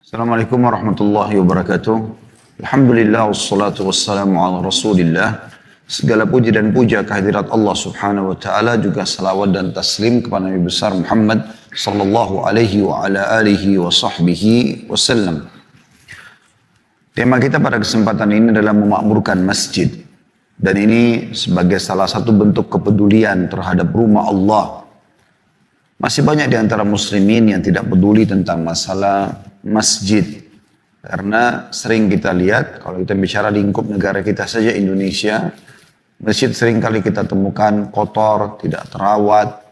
Assalamualaikum warahmatullahi wabarakatuh. Alhamdulillah wassalatu wassalamu ala rasulillah. Segala puji dan puja kehadirat Allah subhanahu wa ta'ala, juga salawat dan taslim kepada Nabi besar Muhammad sallallahu alaihi wa ala alihi wa sahbihi wasallam. Tema kita pada kesempatan ini adalah memakmurkan masjid. Dan ini sebagai salah satu bentuk kepedulian terhadap rumah Allah. Masih banyak di antara muslimin yang tidak peduli tentang masalah masjid. Karena sering kita lihat, kalau kita bicara lingkup negara kita saja Indonesia, masjid sering kali kita temukan kotor, tidak terawat,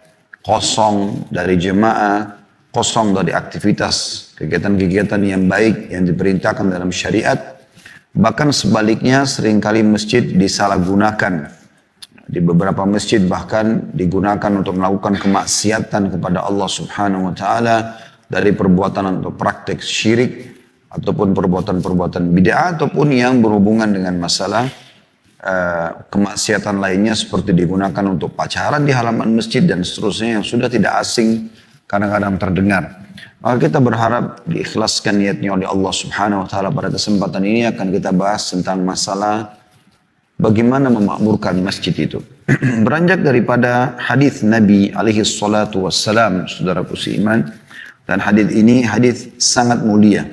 kosong dari jemaah, kosong dari aktivitas, kegiatan-kegiatan yang baik yang diperintahkan dalam syariat. Bahkan sebaliknya seringkali masjid disalahgunakan. Di beberapa masjid bahkan digunakan untuk melakukan kemaksiatan kepada Allah subhanahu wa ta'ala, dari perbuatan atau praktek syirik, ataupun perbuatan-perbuatan bid'ah, ataupun yang berhubungan dengan masalah kemaksiatan lainnya, seperti digunakan untuk pacaran di halaman masjid dan seterusnya yang sudah tidak asing kadang-kadang terdengar. Maka kita berharap diikhlaskan niatnya oleh Allah subhanahu wa ta'ala. Pada kesempatan ini akan kita bahas tentang masalah bagaimana memakmurkan masjid itu. Beranjak daripada hadis Nabi alaihi salatu wassalam, saudaraku seiman. Dan hadis ini hadis sangat mulia.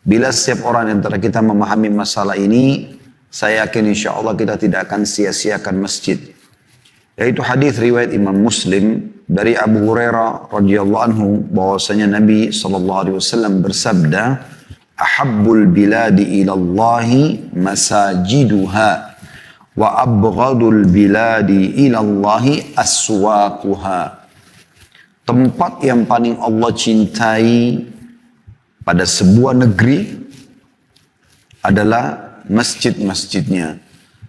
Bila setiap orang antara kita memahami masalah ini, saya yakin insya Allah kita tidak akan sia-siakan masjid. Yaitu hadis riwayat Imam Muslim dari Abu Hurairah radhiyallahu anhu, bahwasanya Nabi SAW bersabda, "Ahabbul biladi ilallahi masajiduha, wa abghadul biladi ilallahi aswaquha." Tempat yang paling Allah cintai pada sebuah negeri adalah masjid-masjidnya.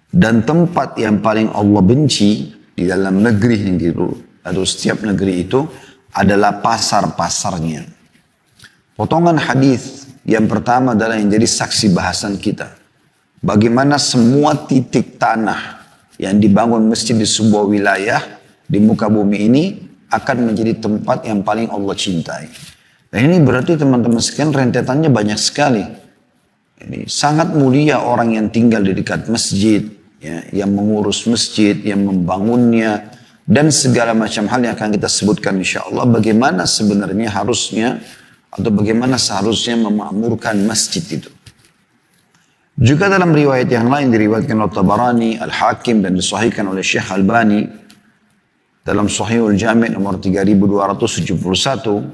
Dan tempat yang paling Allah benci di dalam negeri itu, atau setiap negeri itu, adalah pasar-pasarnya. Potongan hadis yang pertama adalah yang jadi saksi bahasan kita. Bagaimana semua titik tanah yang dibangun masjid di sebuah wilayah di muka bumi ini akan menjadi tempat yang paling Allah cintai. Dan ini berarti teman-teman sekalian rentetannya banyak sekali. Ini sangat mulia orang yang tinggal di dekat masjid, ya, yang mengurus masjid, yang membangunnya, dan segala macam hal yang akan kita sebutkan insya Allah. Bagaimana sebenarnya harusnya atau bagaimana seharusnya memakmurkan masjid itu. Juga dalam riwayat yang lain diriwayatkan oleh Tabarani, Al-Hakim, dan disahihkan oleh Syekh Albani dalam Sahihul Jami' nomor 3271,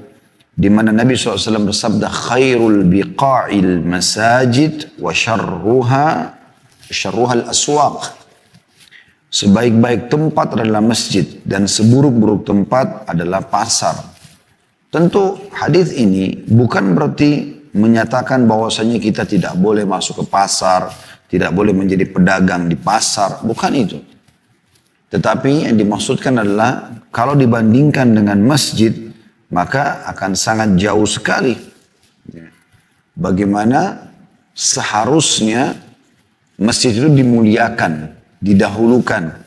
di mana Nabi SAW bersabda, "Khairul biqa'il masajid wa syarruha al-aswaq." Sebaik-baik tempat adalah masjid dan seburuk-buruk tempat adalah pasar. Tentu hadis ini bukan berarti menyatakan bahwasanya kita tidak boleh masuk ke pasar, tidak boleh menjadi pedagang di pasar, bukan itu. Tetapi yang dimaksudkan adalah kalau dibandingkan dengan masjid, maka akan sangat jauh sekali. Bagaimana seharusnya masjid itu dimuliakan, didahulukan.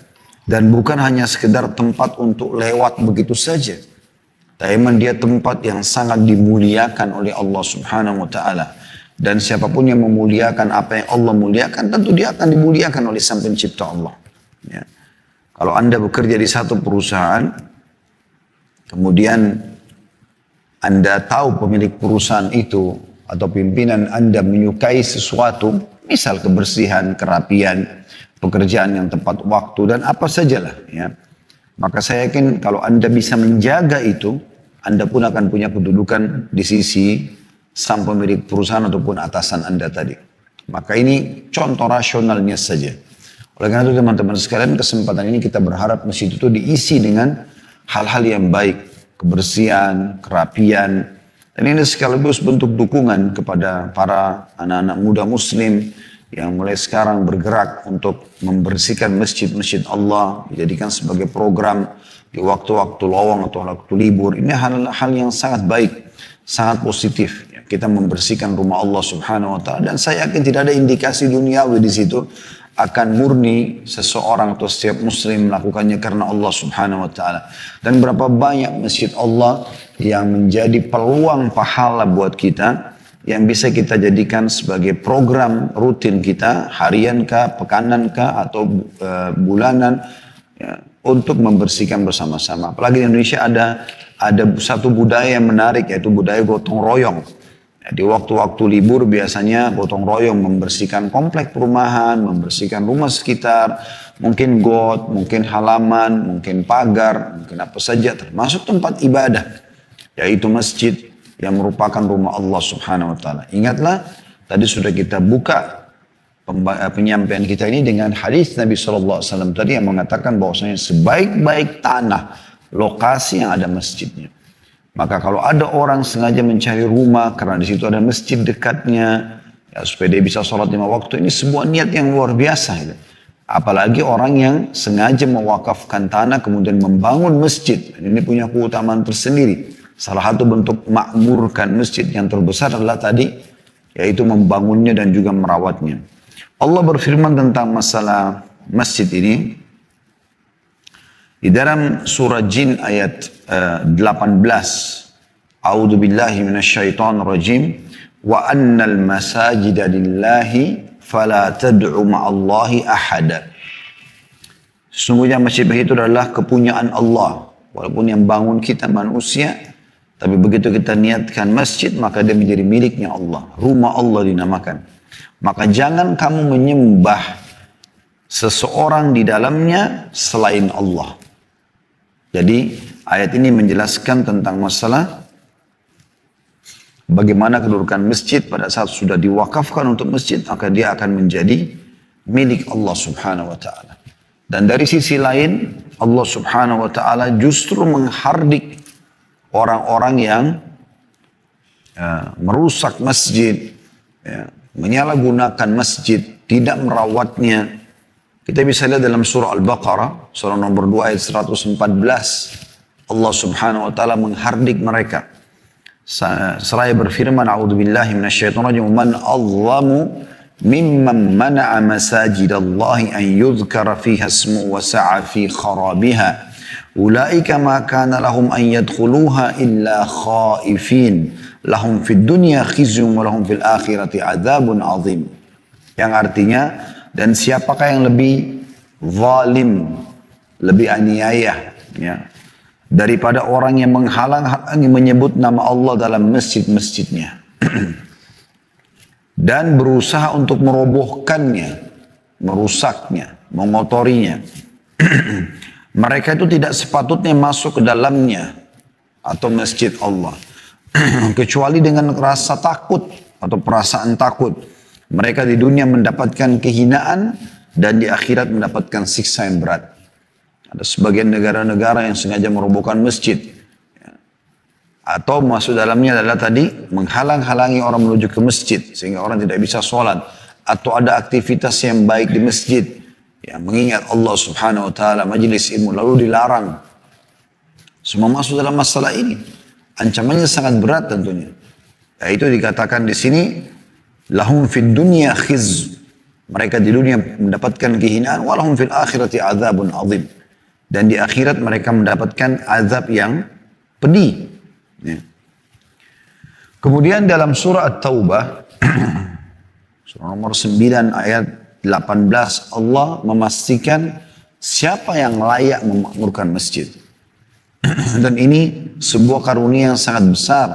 Dan bukan hanya sekedar tempat untuk lewat begitu saja. Tapi dia tempat yang sangat dimuliakan oleh Allah subhanahu wa ta'ala. Dan siapapun yang memuliakan apa yang Allah muliakan, tentu dia akan dimuliakan oleh sang pencipta Allah. Ya. Kalau Anda bekerja di satu perusahaan, kemudian Anda tahu pemilik perusahaan itu atau pimpinan Anda menyukai sesuatu, misal kebersihan, kerapian, pekerjaan yang tepat waktu, dan apa sajalah, ya. Maka saya yakin kalau Anda bisa menjaga itu, Anda pun akan punya kedudukan di sisi sang pemilik perusahaan ataupun atasan Anda tadi. Maka ini contoh rasionalnya saja. Oleh karena itu teman-teman sekalian, kesempatan ini kita berharap masjid itu diisi dengan hal-hal yang baik, kebersihan, kerapian, dan ini sekaligus bentuk dukungan kepada para anak-anak muda muslim yang mulai sekarang bergerak untuk membersihkan masjid-masjid Allah, dijadikan sebagai program di waktu-waktu lowong atau waktu libur. Ini hal-hal yang sangat baik, sangat positif. Kita membersihkan rumah Allah subhanahu wa ta'ala, dan saya yakin tidak ada indikasi duniawi di situ. Akan murni seseorang atau setiap muslim melakukannya karena Allah subhanahu wa ta'ala. Dan berapa banyak masjid Allah yang menjadi peluang pahala buat kita yang bisa kita jadikan sebagai program rutin kita, harian kah, pekanan kah, atau bulanan, ya, untuk membersihkan bersama-sama. Apalagi di Indonesia ada satu budaya yang menarik, yaitu budaya gotong royong. Ya, di waktu-waktu libur biasanya gotong royong membersihkan komplek perumahan, membersihkan rumah sekitar, mungkin got, mungkin halaman, mungkin pagar, mungkin apa saja, termasuk tempat ibadah, yaitu masjid, yang merupakan rumah Allah Subhanahu wa taala. Ingatlah, tadi sudah kita buka penyampaian kita ini dengan hadis Nabi sallallahu alaihi wasallam tadi yang mengatakan bahwasanya sebaik-baik tanah lokasi yang ada masjidnya. Maka kalau ada orang sengaja mencari rumah karena di situ ada masjid dekatnya, ya, supaya dia bisa sholat 5 waktu, ini sebuah niat yang luar biasa. Gitu. Apalagi orang yang sengaja mewakafkan tanah kemudian membangun masjid. Ini punya keutamaan tersendiri. Salah satu bentuk makmurkan masjid yang terbesar adalah tadi, yaitu membangunnya dan juga merawatnya. Allah berfirman tentang masalah masjid ini di dalam surah Jin ayat 18. A'udzu billahi minasyaitonir rajim. Wa annal masajida lillahi fala tad'u ma'allahi ahada. Sesungguhnya masjid itu adalah kepunyaan Allah. Walaupun yang bangun kita manusia, tapi begitu kita niatkan masjid, maka dia menjadi miliknya Allah. Rumah Allah dinamakan. Maka jangan kamu menyembah seseorang di dalamnya selain Allah. Jadi ayat ini menjelaskan tentang masalah bagaimana kedudukan masjid pada saat sudah diwakafkan untuk masjid, maka dia akan menjadi milik Allah Subhanahu wa taala. Dan dari sisi lain, Allah Subhanahu wa taala justru menghardik orang-orang yang merusak masjid, ya, menyalahgunakan masjid, tidak merawatnya. Kita bisa lihat dalam surah Al-Baqarah, surah nomor 2 ayat 114. Allah Subhanahu wa taala menghardik mereka. Seraya berfirman, a'udzubillahi minasyaitonir rajim, man azlamu mimman mana'a masajidallahi an yudhkara fiha ismuhu wa sa'a fi kharabiha. Ulaika ma kana lahum an yadkhuluha illa khaifin lahum fid dunya khizyun wa lahum fil akhirati adzabun azim. Yang artinya, dan siapakah yang lebih zalim, lebih aniaya, ya, daripada orang yang menghalang-halangi menyebut nama Allah dalam masjid-masjidnya dan berusaha untuk merobohkannya, merusaknya, mengotorinya. Mereka itu tidak sepatutnya masuk ke dalamnya atau masjid Allah kecuali dengan rasa takut atau perasaan takut. Mereka di dunia mendapatkan kehinaan dan di akhirat mendapatkan siksa yang berat. Ada sebagian negara-negara yang sengaja merobohkan masjid, atau masuk dalamnya adalah tadi menghalang-halangi orang menuju ke masjid sehingga orang tidak bisa sholat, atau ada aktivitas yang baik di masjid, ya, mengingat Allah Subhanahu wa taala, majelis ilmu, lalu dilarang. Semua masuk dalam masalah ini. Ancamannya sangat berat tentunya. Ya, itu dikatakan di sini, lahum fid dunya khiz. Mereka di dunia mendapatkan kehinaan, walahum fil akhirati adzabun azim. Dan di akhirat mereka mendapatkan azab yang pedih. Ya. Kemudian dalam surah At-Taubah, surah nomor 9 ayat 18, Allah memastikan siapa yang layak memakmurkan masjid. Dan ini sebuah karunia yang sangat besar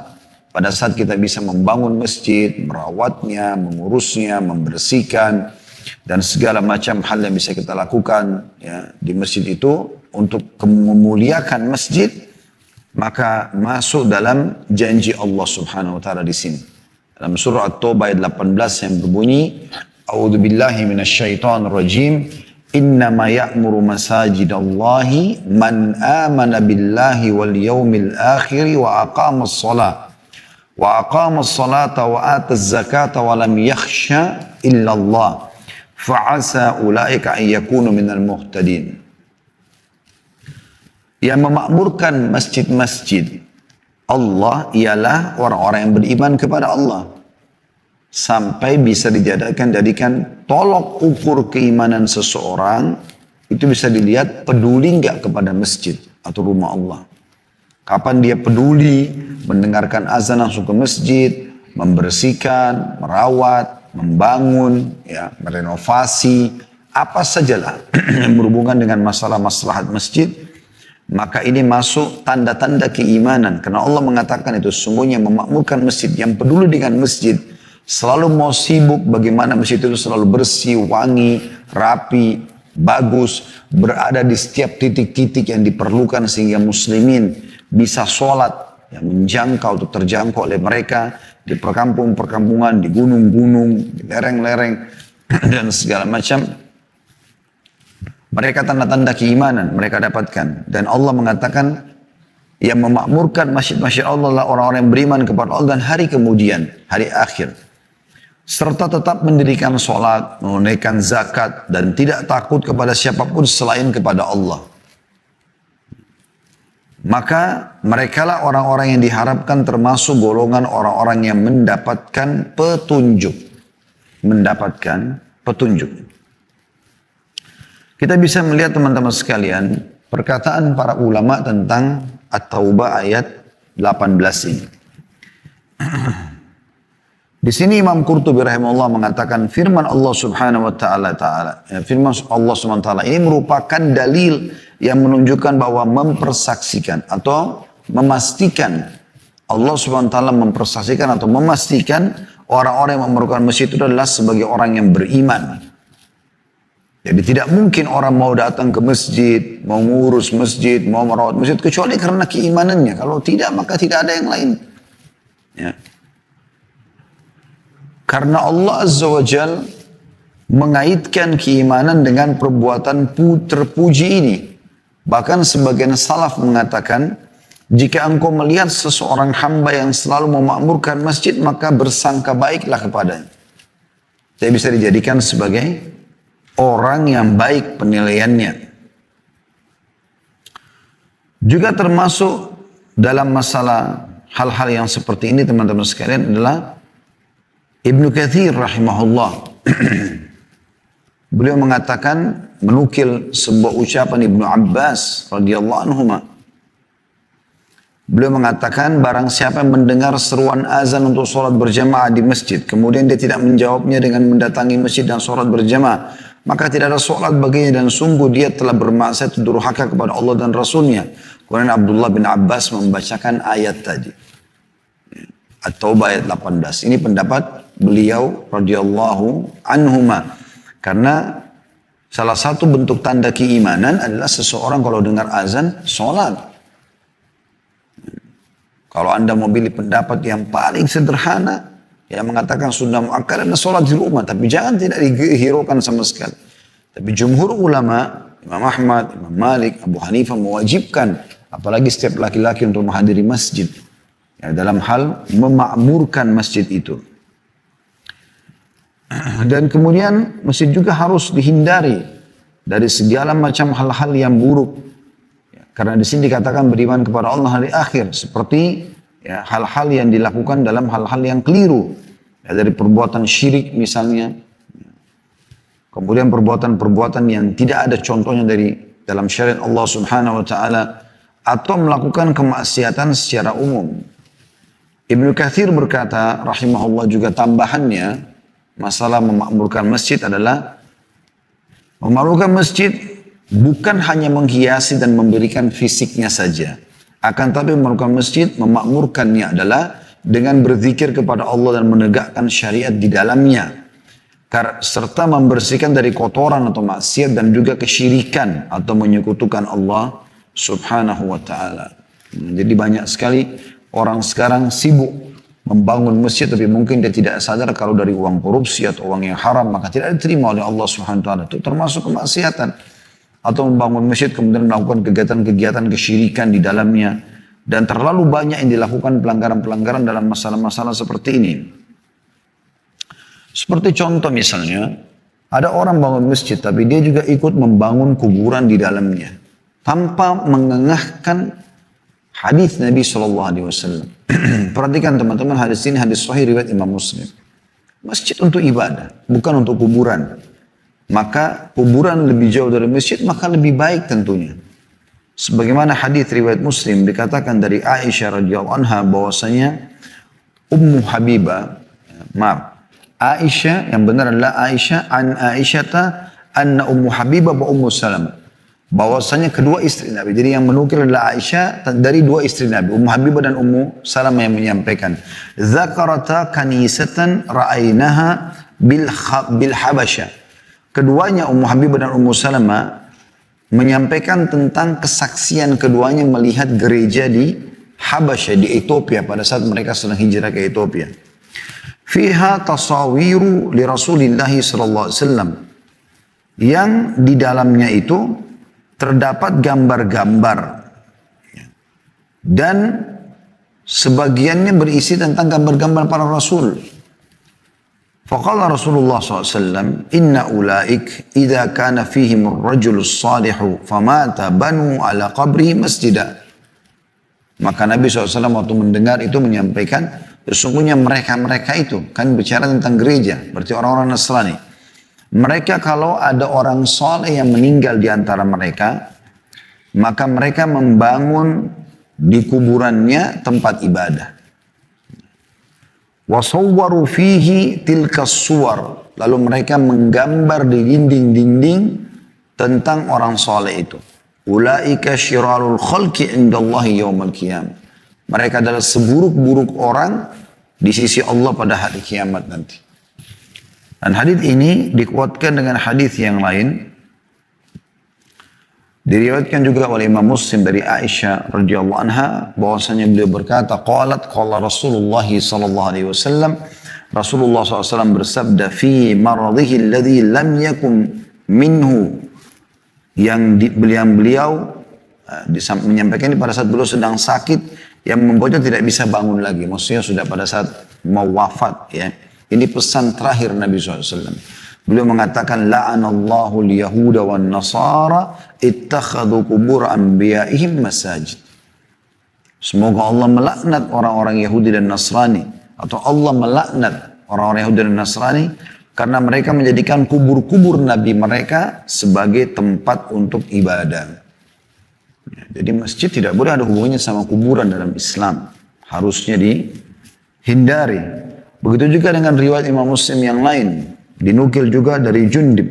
pada saat kita bisa membangun masjid, merawatnya, mengurusnya, membersihkan, dan segala macam hal yang bisa kita lakukan, ya, di masjid itu untuk memuliakan masjid, maka masuk dalam janji Allah Subhanahu wa taala di sini. Dalam surah At-Taubah ayat 18 yang berbunyi, A'udzu billahi minasyaitonir rajim. Innama ya'muru masajidallahi man amana billahi wal yawmil akhir wa aqamas salata wa ataz zakata wa lam yakhsha illa Allah fa'asa ulaika an yakunu minal muhtadin. Yang memakmurkan masjid-masjid Allah ialah orang-orang yang beriman kepada Allah. Sampai bisa dijadikan tolok ukur keimanan seseorang, itu bisa dilihat peduli enggak kepada masjid atau rumah Allah. Kapan dia peduli mendengarkan azan langsung ke masjid, membersihkan, merawat, membangun, ya, merenovasi, apa sajalah yang berhubungan dengan masalah maslahat masjid, maka ini masuk tanda-tanda keimanan. Karena Allah mengatakan itu sesungguhnya memakmurkan masjid, yang peduli dengan masjid, selalu mau sibuk bagaimana masjid itu selalu bersih, wangi, rapi, bagus, berada di setiap titik-titik yang diperlukan sehingga muslimin bisa sholat yang menjangkau atau terjangkau oleh mereka di perkampungan-perkampungan, di gunung-gunung, di lereng-lereng dan segala macam. Mereka tanda-tanda keimanan mereka dapatkan. Dan Allah mengatakan yang memakmurkan masjid-masjid Allah adalah orang-orang yang beriman kepada Allah dan hari kemudian, hari akhir. Serta tetap mendirikan sholat, menunaikan zakat, dan tidak takut kepada siapapun selain kepada Allah. Maka merekalah orang-orang yang diharapkan termasuk golongan orang-orang yang mendapatkan petunjuk. Mendapatkan petunjuk. Kita bisa melihat teman-teman sekalian, perkataan para ulama tentang At-Taubah ayat 18 ini. Di sini Imam Qurtubi rahimahullah mengatakan firman Allah Subhanahu wa taala firman Allah Subhanahu wa taala ini merupakan dalil yang menunjukkan bahwa mempersaksikan atau memastikan Allah Subhanahu wa taala mempersaksikan atau memastikan orang-orang yang memerlukan masjid itu adalah sebagai orang yang beriman. Jadi tidak mungkin orang mau datang ke masjid, mau ngurus masjid, mau merawat masjid kecuali karena keimanannya. Kalau tidak maka tidak ada yang lain. Ya. Karena Allah Azza wa Jal mengaitkan keimanan dengan perbuatan terpuji ini. Bahkan sebagian salaf mengatakan, jika engkau melihat seseorang hamba yang selalu memakmurkan masjid, maka bersangka baiklah kepadanya. Saya bisa dijadikan sebagai orang yang baik penilaiannya. Juga termasuk dalam masalah hal-hal yang seperti ini teman-teman sekalian adalah Ibnu Katsir rahimahullah. Beliau mengatakan, menukil sebuah ucapan Ibnu Abbas radhiyallahu anhuma. Beliau mengatakan, barang siapa yang mendengar seruan azan untuk sholat berjamaah di masjid, kemudian dia tidak menjawabnya dengan mendatangi masjid dan sholat berjamaah, maka tidak ada sholat baginya dan sungguh dia telah bermaksiat durhaka kepada Allah dan Rasulnya. Kemudian Abdullah bin Abbas membacakan ayat tadi. At-Taubah ayat 18. Ini pendapat beliau radhiyallahu anhuma. Karena salah satu bentuk tanda keimanan adalah seseorang kalau dengar azan, sholat. Kalau anda mau pilih pendapat yang paling sederhana, yang mengatakan sunnah muakkad adalah sholat di rumah. Tapi jangan tidak dihiraukan sama sekali. Tapi jumhur ulama, Imam Ahmad, Imam Malik, Abu Hanifah mewajibkan. Apalagi setiap laki-laki untuk menghadiri masjid. Ya, dalam hal memakmurkan masjid itu. Dan kemudian masjid juga harus dihindari dari segala macam hal-hal yang buruk. Ya, karena di sini dikatakan beriman kepada Allah hari akhir. Seperti ya, hal-hal yang dilakukan dalam hal-hal yang keliru. Ya, dari perbuatan syirik misalnya. Kemudian perbuatan-perbuatan yang tidak ada contohnya dari dalam syariat Allah Subhanahu wa taala, atau melakukan kemaksiatan secara umum. Ibnu Katsir berkata rahimahullah juga tambahannya masalah memakmurkan masjid adalah memakmurkan masjid bukan hanya menghiasi dan memberikan fisiknya saja, akan tapi memakmurkan masjid, memakmurkannya adalah dengan berzikir kepada Allah dan menegakkan syariat di dalamnya, serta membersihkan dari kotoran atau maksiat dan juga kesyirikan atau menyekutukan Allah Subhanahu wa ta'ala. Jadi banyak sekali orang sekarang sibuk membangun masjid, tapi mungkin dia tidak sadar kalau dari uang korupsi atau uang yang haram, maka tidak diterima oleh Allah Subhanahu wa ta'ala. Itu termasuk kemaksiatan. Atau membangun masjid kemudian melakukan kegiatan-kegiatan kesyirikan di dalamnya. Dan terlalu banyak yang dilakukan pelanggaran-pelanggaran dalam masalah-masalah seperti ini. Seperti contoh misalnya, ada orang bangun masjid tapi dia juga ikut membangun kuburan di dalamnya. Tanpa mengengahkan hadis Nabi SAW. Perhatikan teman-teman, hadis ini hadis sahih riwayat Imam Muslim. Masjid untuk ibadah, bukan untuk kuburan. Maka kuburan lebih jauh dari masjid, maka lebih baik tentunya. Sebagaimana hadis riwayat Muslim dikatakan dari Aisyah radhiyallahu anha bahwasanya Ummu Habibah, maaf, Aisyah, yang benar adalah Aisyah, an Aisyata, anna Ummu Habibah wa Ummu Salamah. Bahwasanya kedua istri Nabi. Jadi yang menukil adalah Aisyah dari dua istri Nabi, Ummu Habibah dan Ummu Salamah yang menyampaikan. Zakarata kanisatan ra'ainaha bil Habasyah. Keduanya Ummu Habibah dan Ummu Salamah menyampaikan tentang kesaksian keduanya melihat gereja di Habasyah, di Ethiopia pada saat mereka sedang hijrah ke Ethiopia. Fiha tasawiru li Rasulillah sallallahu alaihi wasallam. Yang di dalamnya itu terdapat gambar-gambar dan sebagiannya berisi tentang gambar-gambar para rasul. Faqala Rasulullah SAW, inna ulaik idha kana fihim rajulus salihu famata banu ala qabri masjidah. Maka Nabi SAW waktu mendengar itu menyampaikan, sesungguhnya mereka-mereka itu, kan bicara tentang gereja, berarti orang-orang Nasrani. Mereka kalau ada orang soleh yang meninggal di antara mereka, maka mereka membangun di kuburannya tempat ibadah. Wasawwaru fihi tilkas suwar. Lalu mereka menggambar di dinding-dinding tentang orang soleh itu. Ulaika syirarul khalqi indallahi yawmal qiyamah. Mereka adalah seburuk-buruk orang di sisi Allah pada hari kiamat nanti. Dan hadis ini dikuatkan dengan hadis yang lain. Diriwayatkan juga oleh Imam Muslim dari Aisyah radhiyallahu anha bahwasanya beliau berkata, qala Rasulullah sallallahu alaihi wasallam, Rasulullah SAW bersabda, fi maradhihi alladhi lam yakun minhu, yang beliau menyampaikan ini pada saat beliau sedang sakit yang membuatnya tidak bisa bangun lagi. Maksudnya sudah pada saat mau wafat ya. Ini pesan terakhir Nabi SAW. Beliau mengatakan, la'anallahu al-yahuda wa nasara ittakhadhu kubur anbiya'ihim masajid. Semoga Allah melaknat orang-orang Yahudi dan Nasrani. Atau Allah melaknat orang-orang Yahudi dan Nasrani karena mereka menjadikan kubur-kubur Nabi mereka sebagai tempat untuk ibadah. Jadi masjid tidak boleh ada hubungannya sama kuburan dalam Islam. Harusnya dihindari. Begitu juga dengan riwayat Imam Muslim yang lain. Dinukil juga dari Jundab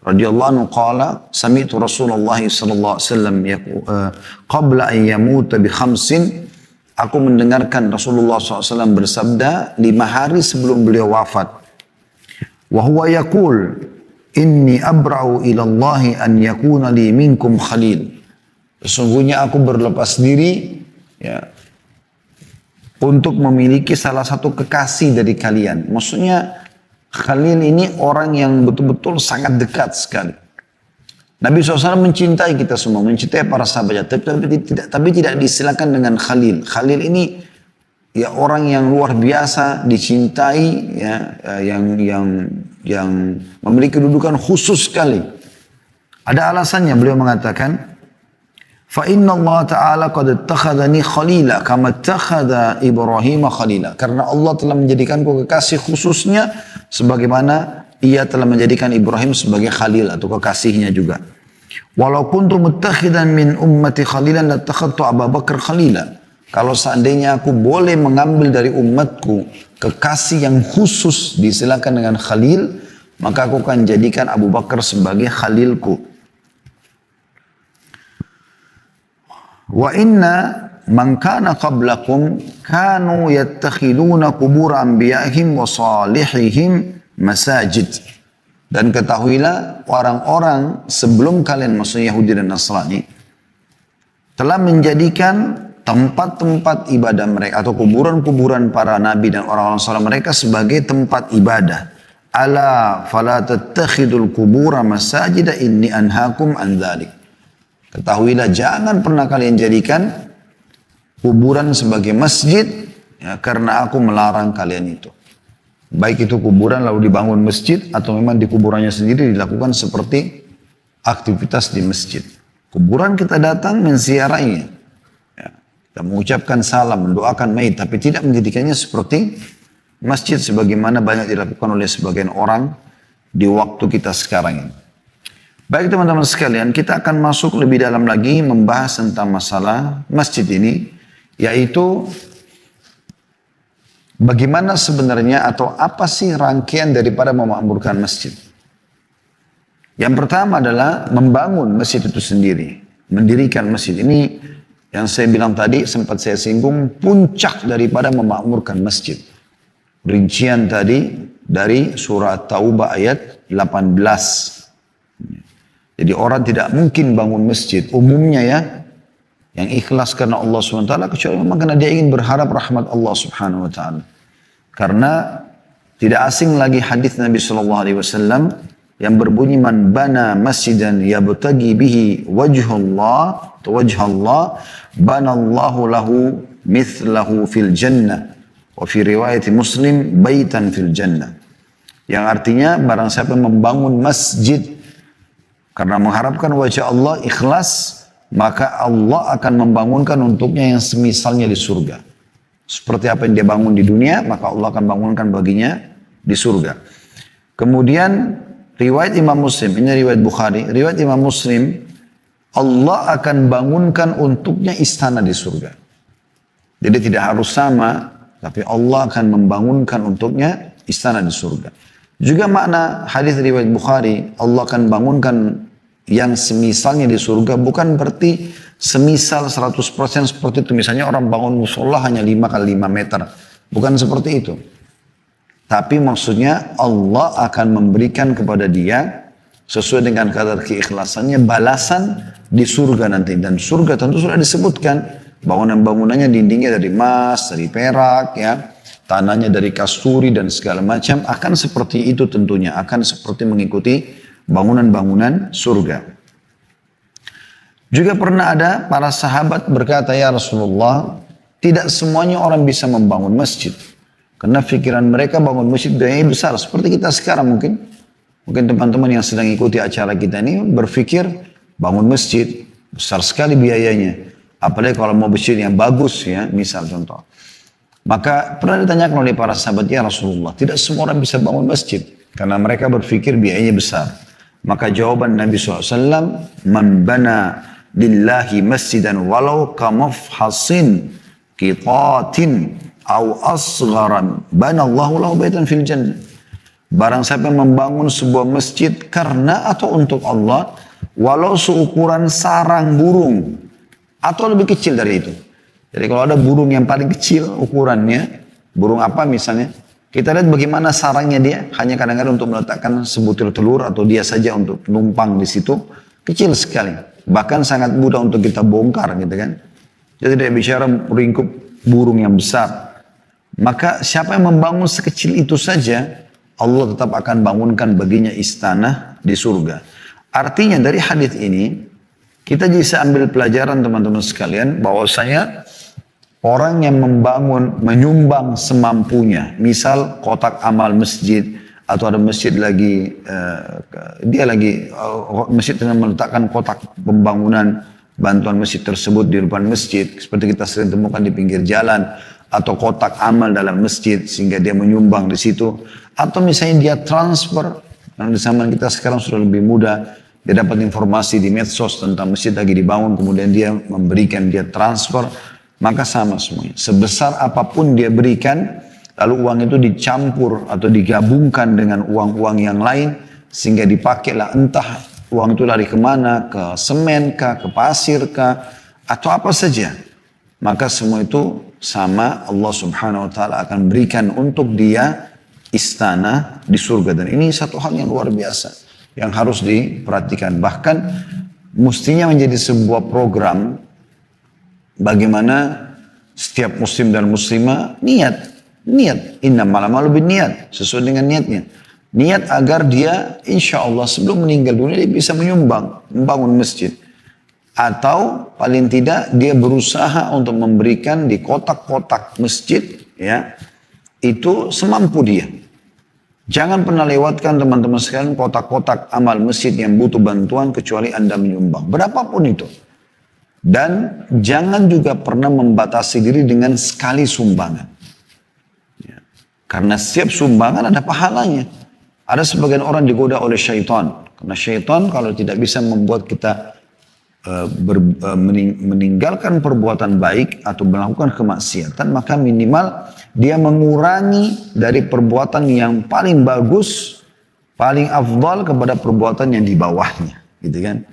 radhiyallahu anhu qala sami'tu Rasulullah sallallahu alaihi wasallam qabla an yamuta bi khamsin. Aku mendengarkan Rasulullah SAW bersabda 5 hari sebelum beliau wafat. Wa huwa yaqul inni abra'u ila Allah an yakuna li minkum khalil. Sesungguhnya aku berlepas diri ya untuk memiliki salah satu kekasih dari kalian. Maksudnya Khalil ini orang yang betul-betul sangat dekat sekali. Nabi SAW mencintai kita semua, mencintai para sahabatnya, tapi tidak disilakan dengan Khalil. Khalil ini ya orang yang luar biasa dicintai, ya, yang memiliki kedudukan khusus sekali. Ada alasannya, beliau mengatakan, fa inna Allah Ta'ala qad ittakhadhani khalila kama ittakhadha Ibrahim khalila. Karena Allah telah menjadikanku kekasih khususnya sebagaimana ia telah menjadikan Ibrahim sebagai khalil atau kekasihnya juga. Walau kuntu muttakhidan min ummati khalilan lattakhadtu Abu Bakar khalila. Kalau seandainya aku boleh mengambil dari umatku kekasih yang khusus disilakan dengan khalil, maka aku akan jadikan Abu Bakar sebagai khalilku. Wa inna man kana qablakum kanu yattakhiduna qubur anbiya'ihim wa salihihim masajid. Dan ketahuilah orang-orang sebelum kalian, maksudnya Yahudi dan Nasrani, telah menjadikan tempat-tempat ibadah mereka atau kuburan-kuburan para nabi dan orang-orang saleh mereka sebagai tempat ibadah. Ala fala tattakhidul qubura masajida inni anhaakum an dzalik. Ketahuilah jangan pernah kalian jadikan kuburan sebagai masjid ya, karena aku melarang kalian itu. Baik itu kuburan lalu dibangun masjid atau memang di kuburannya sendiri dilakukan seperti aktivitas di masjid. Kuburan kita datang menziarahinya. Ya, kita mengucapkan salam, mendoakan mayit, tapi tidak menjadikannya seperti masjid sebagaimana banyak dilakukan oleh sebagian orang di waktu kita sekarang ini. Baik teman-teman sekalian, kita akan masuk lebih dalam lagi membahas tentang masalah masjid ini, yaitu bagaimana sebenarnya atau apa sih rangkaian daripada memakmurkan masjid? Yang pertama adalah membangun masjid itu sendiri. Mendirikan masjid. Ini yang saya bilang tadi, sempat saya singgung, puncak daripada memakmurkan masjid. Rincian tadi dari surah Taubah ayat 18. Jadi orang tidak mungkin bangun masjid umumnya ya, yang ikhlas karena Allah SWT, kecuali memang karena dia ingin berharap rahmat Allah Subhanahu Wa Taala. Karena tidak asing lagi hadis Nabi SAW yang berbunyi, man bana masjidan yabtagi bihi wajhullah atau wajhallah banallahu lahu mithlahu fil jannah wa fi riwayat Muslim baitan fil jannah. Yang artinya barang siapa membangun masjid karena mengharapkan wajah Allah ikhlas, maka Allah akan membangunkan untuknya yang semisalnya di surga. Seperti apa yang dia bangun di dunia, maka Allah akan bangunkan baginya di surga. Kemudian riwayat Imam Muslim, ini riwayat Bukhari, riwayat Imam Muslim, Allah akan bangunkan untuknya istana di surga. Jadi tidak harus sama, tapi Allah akan membangunkan untuknya istana di surga. Juga makna hadis riwayat Bukhari, Allah akan bangunkan yang semisalnya di surga, bukan berarti semisal 100% seperti itu. Misalnya orang bangun musola hanya 5 kali 5 meter. Bukan seperti itu. Tapi maksudnya Allah akan memberikan kepada dia sesuai dengan kadar keikhlasannya balasan di surga nanti. Dan surga tentu sudah disebutkan. Bangunan-bangunannya dindingnya dari emas, dari perak, ya, tanahnya dari kasturi dan segala macam. Akan seperti itu tentunya. Akan seperti mengikuti bangunan-bangunan surga. Juga pernah ada para sahabat berkata, ya Rasulullah, tidak semuanya orang bisa membangun masjid. Karena pikiran mereka bangun masjid biayanya besar. Seperti kita sekarang mungkin. Mungkin teman-teman yang sedang ikuti acara kita ini berpikir bangun masjid besar sekali biayanya. Apalagi kalau mau masjid yang bagus ya, misal contoh. Maka pernah ditanyakan oleh para sahabat, ya Rasulullah, tidak semua orang bisa bangun masjid. Karena mereka berpikir biayanya besar. Maka jawaban Nabi SAW, man bana lillahi masjidan walau kamafhasin qitatin au asgharan banallahu lahu baitan fil jannah. Barang siapa membangun sebuah masjid karena atau untuk Allah, walau seukuran sarang burung atau lebih kecil dari itu. Jadi kalau ada burung yang paling kecil ukurannya, burung apa misalnya, kita lihat bagaimana sarangnya dia, hanya kadang-kadang untuk meletakkan sebutir telur atau dia saja untuk numpang di situ, kecil sekali. Bahkan sangat mudah untuk kita bongkar gitu kan. Jadi tidak bicara ringkup burung yang besar. Maka siapa yang membangun sekecil itu saja, Allah tetap akan bangunkan baginya istana di surga. Artinya dari hadis ini, kita bisa ambil pelajaran teman-teman sekalian, bahwasanya orang yang membangun, menyumbang semampunya. Misal kotak amal masjid, atau ada masjid lagi, masjid dengan meletakkan kotak pembangunan, bantuan masjid tersebut di depan masjid. Seperti kita sering temukan di pinggir jalan. Atau kotak amal dalam masjid, sehingga dia menyumbang di situ. Atau misalnya dia transfer, karena di zaman kita sekarang sudah lebih mudah. Dia dapat informasi di medsos tentang masjid lagi dibangun, kemudian dia memberikan, dia transfer. Maka sama semuanya. Sebesar apapun dia berikan, lalu uang itu dicampur atau digabungkan dengan uang-uang yang lain, sehingga dipakailah entah uang itu lari kemana, ke semen kah, ke pasir kah, atau apa saja. Maka semua itu sama, Allah Subhanahu Wa Taala akan berikan untuk dia istana di surga. Dan ini satu hal yang luar biasa, yang harus diperhatikan. Bahkan mestinya menjadi sebuah program bagaimana setiap muslim dan muslimah niat, innamal a'malu binniyat, sesuai dengan niatnya. Niat agar dia insya Allah sebelum meninggal dunia dia bisa menyumbang, membangun masjid. Atau paling tidak dia berusaha untuk memberikan di kotak-kotak masjid, ya, itu semampu dia. Jangan pernah lewatkan teman-teman sekalian kotak-kotak amal masjid yang butuh bantuan kecuali Anda menyumbang. Berapapun itu. Dan jangan juga pernah membatasi diri dengan sekali sumbangan. Ya. Karena setiap sumbangan ada pahalanya. Ada sebagian orang digoda oleh syaitan. Karena syaitan kalau tidak bisa membuat kita meninggalkan perbuatan baik atau melakukan kemaksiatan, maka minimal dia mengurangi dari perbuatan yang paling bagus, paling afdal kepada perbuatan yang di bawahnya, gitu kan.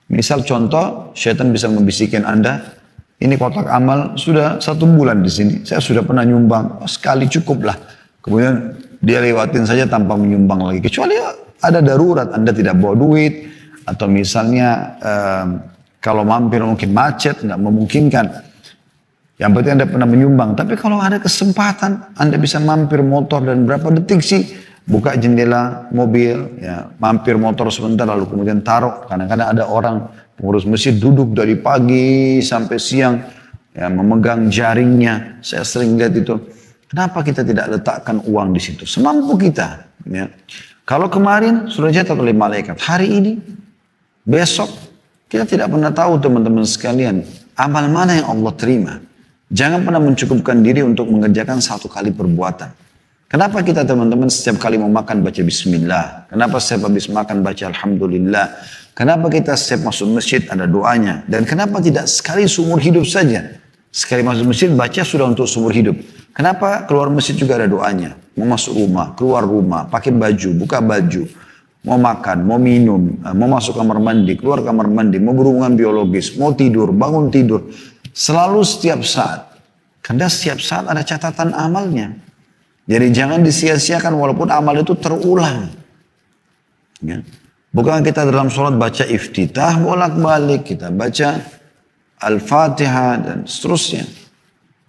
Misal contoh, syaitan bisa membisikkan Anda, ini kotak amal sudah 1 bulan di sini, saya sudah pernah nyumbang, sekali cukup lah. Kemudian dia lewatin saja tanpa menyumbang lagi, kecuali ada darurat, Anda tidak bawa duit, atau misalnya kalau mampir mungkin macet, nggak memungkinkan. Yang penting Anda pernah menyumbang. Tapi kalau ada kesempatan, Anda bisa mampir motor dan berapa detik sih, buka jendela mobil, ya, mampir motor sebentar lalu kemudian taruh. Kadang-kadang ada orang pengurus masjid duduk dari pagi sampai siang, ya, memegang jaringnya. Saya sering lihat itu. Kenapa kita tidak letakkan uang di situ? Semampu kita. Ya. Kalau kemarin sudah jatuh oleh malaikat, hari ini, besok, kita tidak pernah tahu teman-teman sekalian, amal mana yang Allah terima. Jangan pernah mencukupkan diri untuk mengerjakan 1 kali perbuatan. Kenapa kita teman-teman setiap kali mau makan baca bismillah? Kenapa setiap habis makan baca alhamdulillah? Kenapa kita setiap masuk masjid ada doanya? Dan kenapa tidak sekali seumur hidup saja? Sekali masuk masjid baca sudah untuk seumur hidup. Kenapa keluar masjid juga ada doanya? Mau masuk rumah, keluar rumah, pakai baju, buka baju. Mau makan, mau minum, mau masuk kamar mandi, keluar kamar mandi, mau berhubungan biologis, mau tidur, bangun tidur. Selalu setiap saat. Karena setiap saat ada catatan amalnya. Jadi jangan disia-siakan walaupun amal itu terulang. Ya. Bukan kita dalam sholat baca iftitah bolak-balik, kita baca Al-Fatihah dan seterusnya.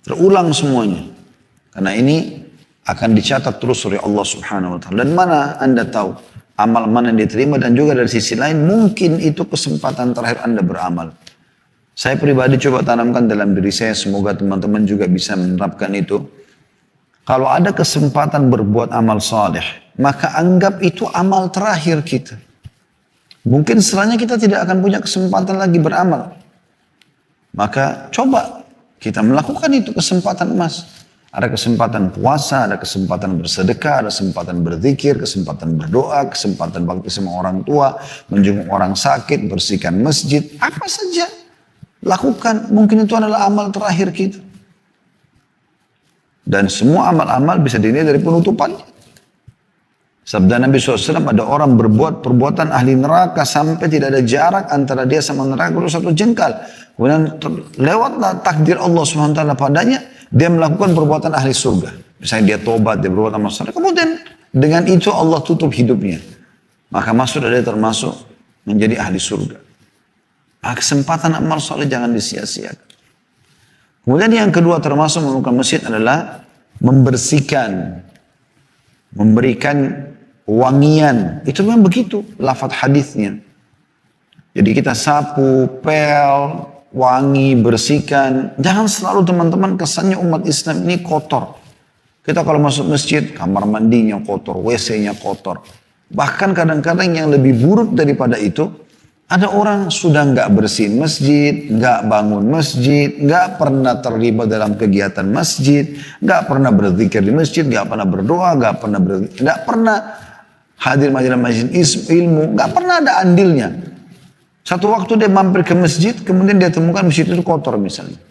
Terulang semuanya. Karena ini akan dicatat terus oleh Allah Subhanahu wa taala. Dan mana Anda tahu amal mana yang diterima, dan juga dari sisi lain mungkin itu kesempatan terakhir Anda beramal. Saya pribadi coba tanamkan dalam diri saya, semoga teman-teman juga bisa menerapkan itu. Kalau ada kesempatan berbuat amal saleh, maka anggap itu amal terakhir kita. Mungkin setelahnya kita tidak akan punya kesempatan lagi beramal. Maka coba kita melakukan itu, kesempatan emas. Ada kesempatan puasa, ada kesempatan bersedekah, ada kesempatan berzikir, kesempatan berdoa, kesempatan bakti sama orang tua, menjenguk orang sakit, bersihkan masjid, apa saja. Lakukan, mungkin itu adalah amal terakhir kita. Dan semua amal-amal bisa dinilai dari penutupannya. Sabda Nabi SAW, ada orang berbuat perbuatan ahli neraka sampai tidak ada jarak antara dia sama neraka itu 1 jengkal. Kemudian lewatlah takdir Allah SWT padanya, dia melakukan perbuatan ahli surga. Misalnya dia tobat, dia berbuat amal saleh. Kemudian dengan itu Allah tutup hidupnya. Maka masuk dia termasuk menjadi ahli surga. Kesempatan amal saleh jangan disia-siakan. Kemudian yang kedua termasuk melakukan masjid adalah membersihkan, memberikan wangian. Itu memang begitu lafaz hadisnya. Jadi kita sapu, pel, wangi, bersihkan. Jangan selalu teman-teman kesannya umat Islam ini kotor. Kita kalau masuk masjid, kamar mandinya kotor, WC-nya kotor. Bahkan kadang-kadang yang lebih buruk daripada itu, ada orang sudah nggak bersihin masjid, nggak bangun masjid, nggak pernah terlibat dalam kegiatan masjid, nggak pernah berzikir di masjid, nggak pernah berdoa, nggak pernah hadir majelis ilmu, nggak pernah ada andilnya. Satu waktu dia mampir ke masjid, kemudian dia temukan masjid itu kotor misalnya.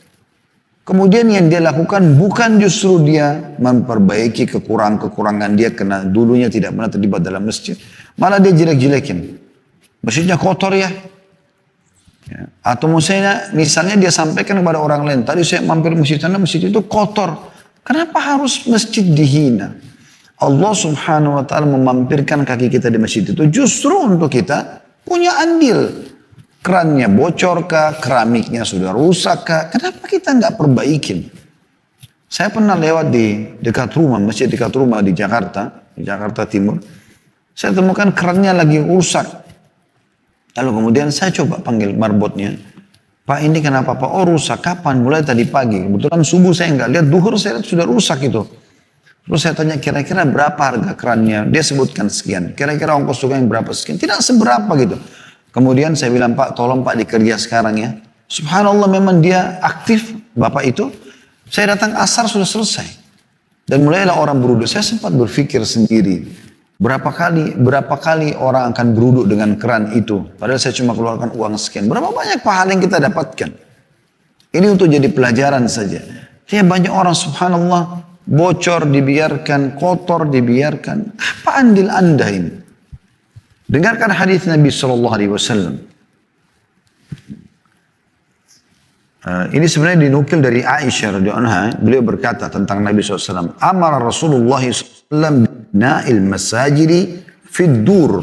Kemudian yang dia lakukan bukan justru dia memperbaiki kekurangan-kekurangan dia karena dulunya tidak pernah terlibat dalam masjid. Malah dia jelek-jelekin. Masjidnya kotor ya. Atau misalnya dia sampaikan kepada orang lain, tadi saya mampir masjid sana, masjid itu kotor. Kenapa harus masjid dihina? Allah Subhanahu wa taala memampirkan kaki kita di masjid itu justru untuk kita punya andil. Kerannya bocor kah, keramiknya sudah rusak kah, kenapa kita nggak perbaikin? Saya pernah lewat di dekat rumah, masjid dekat rumah di Jakarta Timur. Saya temukan kerannya lagi rusak. Lalu kemudian saya coba panggil marbotnya. Pak, ini kenapa Pak? Oh rusak, kapan? Mulai tadi pagi. Kebetulan subuh saya nggak lihat, duhur saya lihat sudah rusak itu. Terus saya tanya kira-kira berapa harga kerannya? Dia sebutkan sekian. Kira-kira ongkos juga yang berapa sekian? Tidak seberapa gitu. Kemudian saya bilang, Pak tolong Pak dikerja sekarang ya. Subhanallah memang dia aktif Bapak itu. Saya datang asar sudah selesai. Dan mulailah orang beruduk. Saya sempat berpikir sendiri. Berapa kali orang akan beruduk dengan keran itu. Padahal saya cuma keluarkan uang sekian. Berapa banyak pahala yang kita dapatkan. Ini untuk jadi pelajaran saja. Ya banyak orang subhanallah bocor dibiarkan, kotor dibiarkan. Apa andil anda ini? Dengarkan hadis Nabi SAW. Ini sebenarnya dinukil dari Aisyah radhiyallahu anha. Beliau berkata tentang Nabi SAW. Amara Rasulullah SAW na'il masajidi fid dur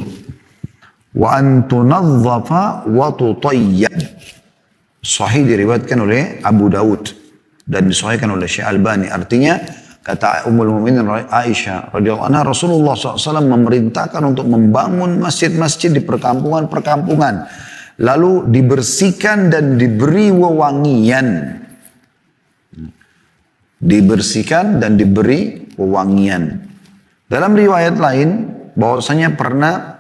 wa an tunazzafa wa tutayyab. Sahih diriwayatkan oleh Abu Daud dan disahihkan oleh Syekh Albani. Artinya kata Ummul Mukminin Aisyah radhiyallahu anha, Rasulullah SAW memerintahkan untuk membangun masjid-masjid di perkampungan-perkampungan, lalu dibersihkan dan diberi wewangian. Dibersihkan dan diberi wewangian. Dalam riwayat lain, bahwasanya pernah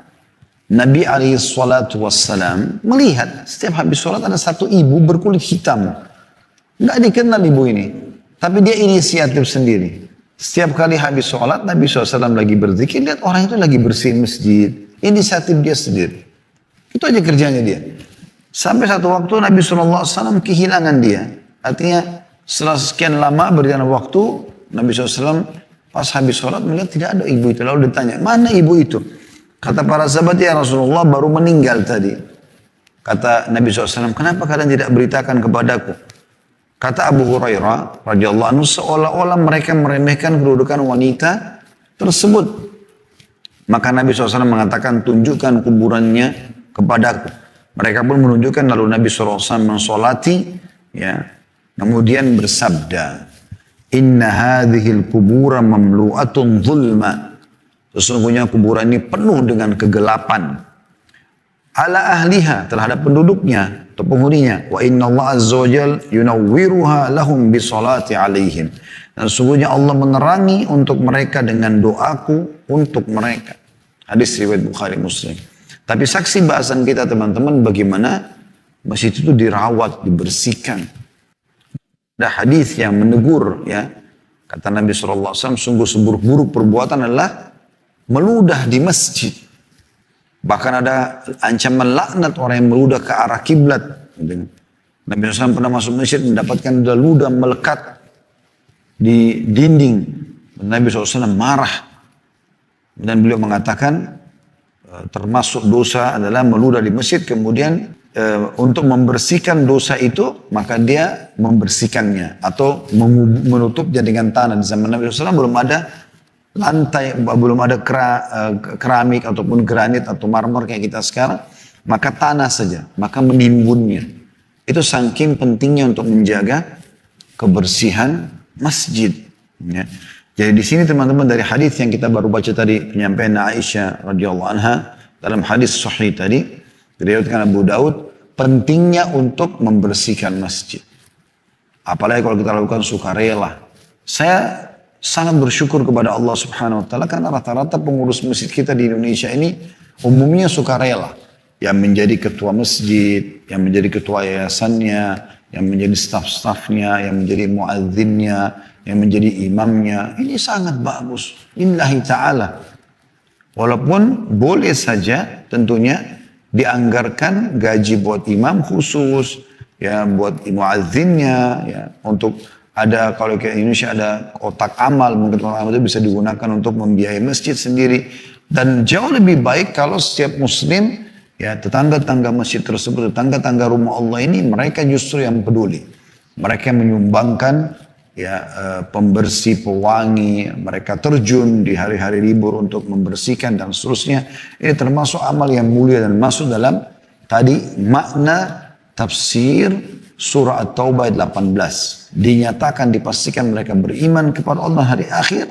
Nabi SAW melihat setiap habis sholat ada satu ibu berkulit hitam. Nggak dikenal ibu ini. Tapi dia inisiatif sendiri. Setiap kali habis sholat, Nabi SAW lagi berzikir, lihat orang itu lagi bersihin masjid. Inisiatif dia sendiri. Itu aja kerjanya dia. Sampai satu waktu Nabi SAW kehilangan dia. Artinya setelah sekian lama berjalan waktu, Nabi SAW pas habis sholat melihat tidak ada ibu itu. Lalu ditanya, mana ibu itu? Kata para sahabat, ya Rasulullah baru meninggal tadi. Kata Nabi SAW, kenapa kalian tidak beritakan kepadaku? Kata Abu Hurairah radhiyallahu anhu, seolah-olah mereka meremehkan kedudukan wanita tersebut. Maka Nabi SAW mengatakan, tunjukkan kuburannya kepadaku. Mereka pun menunjukkan, lalu Nabi SAW mensolati, ya, kemudian bersabda, Inna hadhil kubura mamlu'atun zulma. Sesungguhnya kuburan ini penuh dengan kegelapan. Ala ahliha, terhadap penduduknya atau penghuninya. Wa inna Allah azza wa jal yunawwiruha lahum bisolati alaihim. Dan sesungguhnya Allah menerangi untuk mereka dengan doaku untuk mereka. Hadis riwayat Bukhari Muslim. Tapi saksi bahasan kita teman-teman bagaimana masjid itu dirawat, dibersihkan. Ada hadis yang menegur, ya, kata Nabi SAW, sungguh seburuk-buruk perbuatan adalah meludah di masjid. Bahkan ada ancaman laknat orang yang meludah ke arah kiblat. Nabi SAW pernah masuk masjid mendapatkan ludah melekat di dinding. Nabi SAW marah dan beliau mengatakan termasuk dosa adalah meludah di masjid, kemudian untuk membersihkan dosa itu, maka dia membersihkannya atau menutupnya dengan tanah. Di zaman Nabi SAW belum ada lantai, belum ada keramik ataupun granit atau marmer kayak kita sekarang, maka tanah saja, maka menimbunnya. Itu saking pentingnya untuk menjaga kebersihan masjid. Ya. Jadi di sini teman-teman dari hadis yang kita baru baca tadi, penyampaian Aisyah radhiyallahu anha dalam hadis sahih tadi, diriwayatkan Abu Daud, pentingnya untuk membersihkan masjid. Apalagi kalau kita lakukan sukarela. Saya sangat bersyukur kepada Allah Subhanahu wa taala karena rata-rata pengurus masjid kita di Indonesia ini umumnya sukarela. Yang menjadi ketua masjid, yang menjadi ketua yayasannya, yang menjadi staf-stafnya, yang menjadi muadzinnya, yang menjadi imamnya. Ini sangat bagus. Lillahi ta'ala. Walaupun boleh saja tentunya dianggarkan gaji buat imam khusus, ya, buat muadzinnya, ya, untuk ada, kalau di Indonesia ada kotak amal, mungkin kotak amal itu bisa digunakan untuk membiayai masjid sendiri. Dan jauh lebih baik kalau setiap muslim, ya, tetangga-tangga masjid tersebut, tetangga-tangga rumah Allah ini, mereka justru yang peduli. Mereka menyumbangkan, ya, pembersih, pewangi, mereka terjun di hari-hari libur untuk membersihkan dan seterusnya. Ini termasuk amal yang mulia dan masuk dalam tadi makna tafsir surah At-Taubah ayat 18. Dinyatakan, dipastikan mereka beriman kepada Allah hari akhir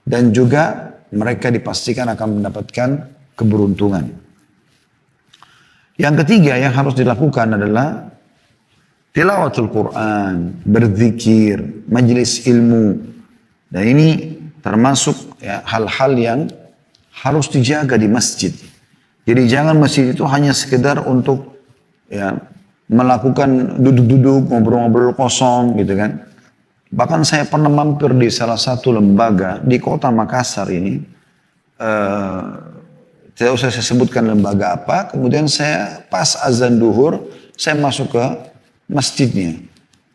dan juga mereka dipastikan akan mendapatkan keberuntungan. Yang ketiga yang harus dilakukan adalah tilawatul Quran, berzikir, majelis ilmu. Dan ini termasuk, ya, hal-hal yang harus dijaga di masjid. Jadi jangan masjid itu hanya sekedar untuk, ya, melakukan duduk-duduk, ngobrol-ngobrol kosong gitu kan. Bahkan saya pernah mampir di salah satu lembaga di kota Makassar ini. eh, tidak usah saya sebutkan lembaga apa, kemudian saya pas azan duhur, saya masuk ke masjidnya.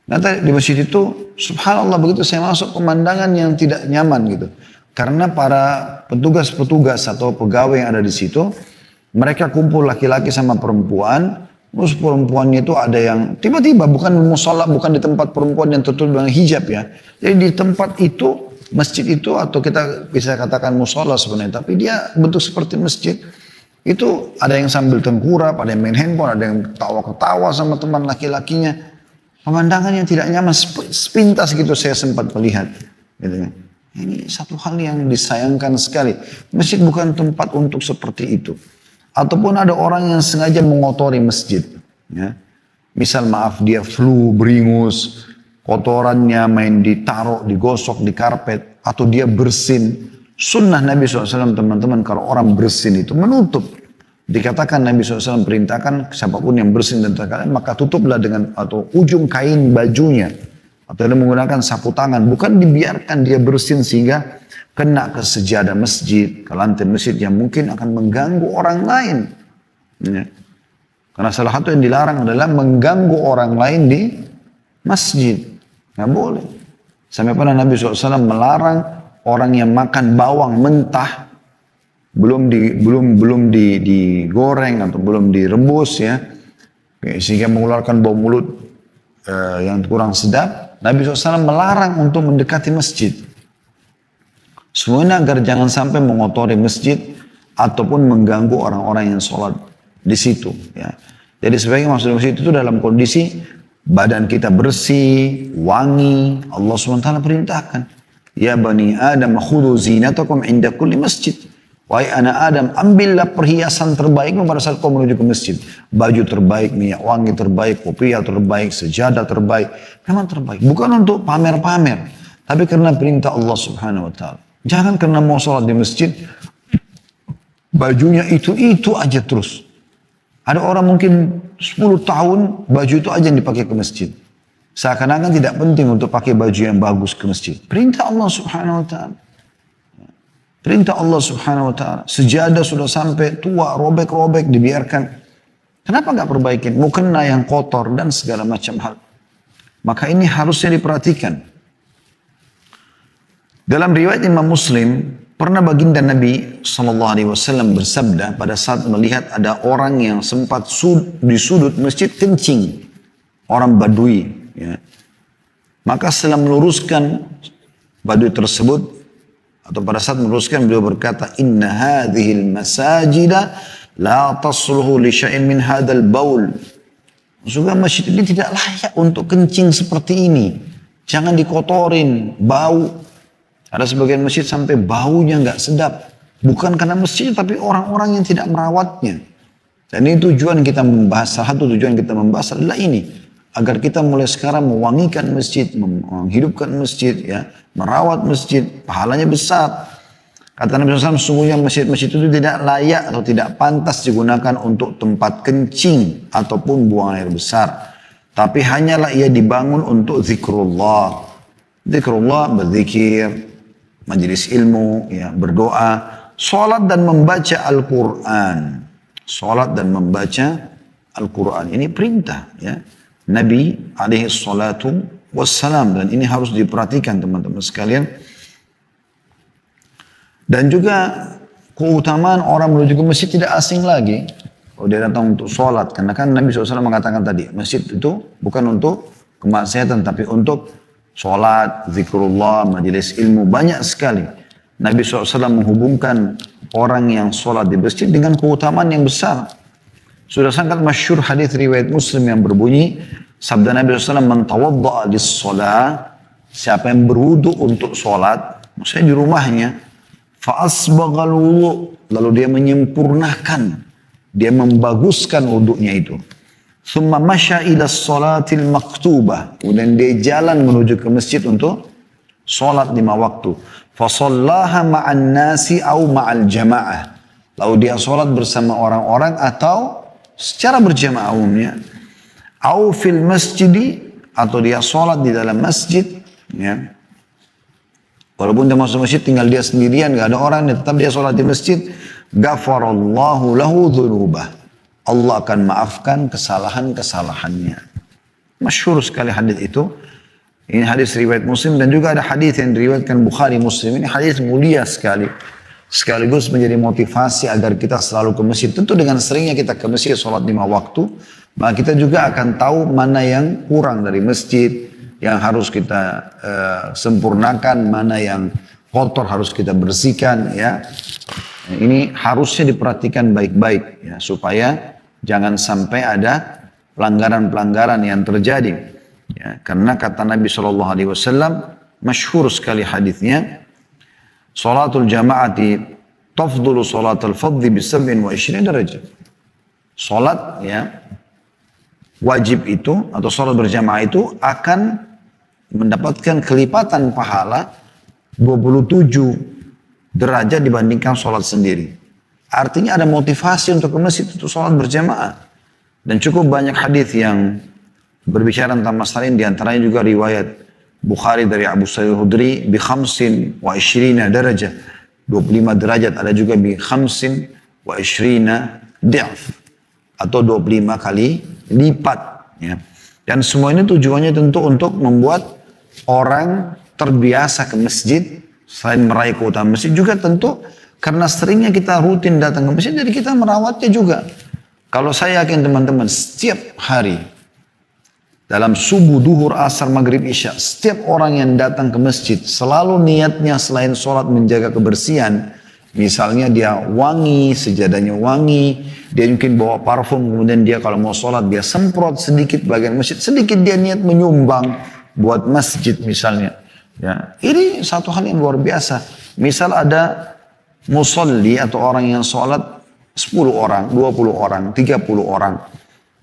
Nah di masjid itu, subhanallah begitu saya masuk pemandangan yang tidak nyaman gitu. Karena para petugas-petugas atau pegawai yang ada di situ, mereka kumpul laki-laki sama perempuan, terus perempuannya itu ada yang tiba-tiba bukan musola, bukan di tempat perempuan yang tertutup dengan hijab ya. Jadi di tempat itu, masjid itu atau kita bisa katakan musola sebenarnya, tapi dia bentuk seperti masjid. Itu ada yang sambil tengkurap, ada yang main handphone, ada yang ketawa-ketawa sama teman laki-lakinya. Pemandangan yang tidak nyaman, sepintas gitu saya sempat melihat. Gitu. Ini satu hal yang disayangkan sekali. Masjid bukan tempat untuk seperti itu. Ataupun ada orang yang sengaja mengotori masjid. Ya. Misal maaf dia flu, beringus, kotorannya main ditaruh, digosok di karpet. Atau dia bersin. Sunnah Nabi SAW teman-teman kalau orang bersin itu menutup. Dikatakan Nabi SAW perintahkan siapapun yang bersin dan terkadang maka tutuplah dengan atau ujung kain bajunya atau dia menggunakan sapu tangan, bukan dibiarkan dia bersin sehingga kena ke sejadah masjid, ke lantai masjid yang mungkin akan mengganggu orang lain. Ya. Karena salah satu yang dilarang adalah mengganggu orang lain di masjid, nggak boleh. Sampai pernah Nabi SAW melarang orang yang makan bawang mentah belum digoreng atau belum direbus ya, sehingga mengeluarkan bau mulut yang kurang sedap. Nabi SAW melarang untuk mendekati masjid. Semuanya agar jangan sampai mengotori masjid ataupun mengganggu orang-orang yang sholat di situ. Ya. Jadi sebagai masuk masjid itu dalam kondisi badan kita bersih, wangi. Allah SWT perintahkan, ya bani Adam khudhu zinatakum inda kulli masjid. Wahai anak Adam, ambillah perhiasan terbaikmu pada saat kau menuju ke masjid. Baju terbaik, minyak wangi terbaik, kopiah terbaik, sejadah terbaik. Memang terbaik. Bukan untuk pamer-pamer. Tapi karena perintah Allah Subhanahu Wa Taala. Jangan karena mau sholat di masjid, bajunya itu aja terus. Ada orang mungkin 10 tahun, baju itu aja yang dipakai ke masjid. Seakan-akan tidak penting untuk pakai baju yang bagus ke masjid. Perintah Allah Subhanahu Wa Taala. Perintah Allah Subhanahu Wa Taala. Sejadah sudah sampai tua, robek-robek, dibiarkan. Kenapa nggak perbaikin? Mukena yang kotor dan segala macam hal. Maka ini harusnya diperhatikan. Dalam riwayat Imam Muslim, pernah baginda Nabi SAW bersabda pada saat melihat ada orang yang sempat di sudut masjid kencing. Orang Badui. Ya. Maka setelah meluruskan Badui tersebut, atau pada saat meluruskan beliau berkata, inna hadhil masajida la tasluhu li syai'in min hadzal baul. Sesungguhnya masjid ini tidak layak untuk kencing seperti ini. Jangan dikotorin, bau. Ada sebagian masjid sampai baunya nggak sedap. Bukan karena masjid tapi orang-orang yang tidak merawatnya. Dan ini tujuan kita membahas, salah satu tujuan kita membahas adalah ini. Agar kita mulai sekarang mewangikan masjid, menghidupkan masjid, ya, merawat masjid, pahalanya besar. Kata Nabi SAW, sesungguhnya masjid-masjid itu tidak layak atau tidak pantas digunakan untuk tempat kencing ataupun buang air besar. Tapi hanyalah ia dibangun untuk zikrullah. Zikrullah, berzikir, majelis ilmu, ya, berdoa, sholat dan membaca Al-Quran. Sholat dan membaca Al-Quran. Ini perintah, ya. Nabi alaihi salatu wassalam, dan ini harus diperhatikan teman-teman sekalian. Dan juga keutamaan orang menuju ke masjid tidak asing lagi. Kalau dia datang untuk sholat, karena kan Nabi SAW mengatakan tadi, masjid itu bukan untuk kemaksiatan, tapi untuk sholat, zikrullah, majelis ilmu, banyak sekali. Nabi SAW menghubungkan orang yang sholat di masjid dengan keutamaan yang besar. Sudah sangat masyhur hadis riwayat Muslim yang berbunyi, sabda Nabi SAW, man tawadda'a lis-shalah, siapa yang berwudu untuk sholat, maksudnya di rumahnya, fa asbaghal wudu, lalu dia menyempurnakan, dia membaguskan wudunya itu. Thumma masya ila sholatil maktubah, kemudian dia jalan menuju ke masjid untuk sholat 5 waktu. Fa shallaha ma'an nasi au ma'al jamaah, lalu dia sholat bersama orang-orang atau secara berjamaah umumnya, au fil masjidi, atau dia sholat di dalam masjid, ya. Walaupun dia masuk masjid tinggal dia sendirian, gak ada orang, tetap dia sholat di masjid. Ghafarallahu lahu dzunubah. Allah akan maafkan kesalahan-kesalahannya. Masyhur sekali hadis itu. Ini hadis riwayat Muslim dan juga ada hadis yang diriwayatkan Bukhari Muslim. Ini hadis mulia sekali. Sekaligus menjadi motivasi agar kita selalu ke masjid. Tentu dengan seringnya kita ke masjid sholat 5 waktu, maka kita juga akan tahu mana yang kurang dari masjid, yang harus kita sempurnakan, mana yang kotor harus kita bersihkan, ya. Ini harusnya diperhatikan baik-baik, ya, supaya jangan sampai ada pelanggaran-pelanggaran yang terjadi. Ya, karena kata Nabi SAW, masyhur sekali hadisnya, Salatul jama'ati tafdulu salatul fadhi bisab'in wa 20 derajat. Salat, ya, wajib itu atau salat berjamaah itu akan mendapatkan kelipatan pahala 27 derajat dibandingkan salat sendiri. Artinya ada motivasi untuk ke masjid untuk salat berjamaah. Dan cukup banyak hadis yang berbicara tentang masalah ini, diantaranya juga riwayat Bukhari dari Abu Sa'id Al-Khudri bi 25 derajat, 25 derajat, ada juga bi 25 di'af atau 25 kali lipat, ya. Dan semua ini tujuannya tentu untuk membuat orang terbiasa ke masjid, selain meraih keutamaan masjid juga tentu karena seringnya kita rutin datang ke masjid, jadi kita merawatnya juga. Kalau saya yakin teman-teman, setiap hari dalam subuh, duhur, asar, maghrib, isya, setiap orang yang datang ke masjid selalu niatnya selain sholat menjaga kebersihan. Misalnya dia wangi, sejadahnya wangi, dia mungkin bawa parfum, kemudian dia kalau mau sholat dia semprot sedikit bagian masjid, sedikit dia niat menyumbang buat masjid misalnya. Ya, ini satu hal yang luar biasa. Misal ada musalli atau orang yang sholat 10 orang, 20 orang, 30 orang.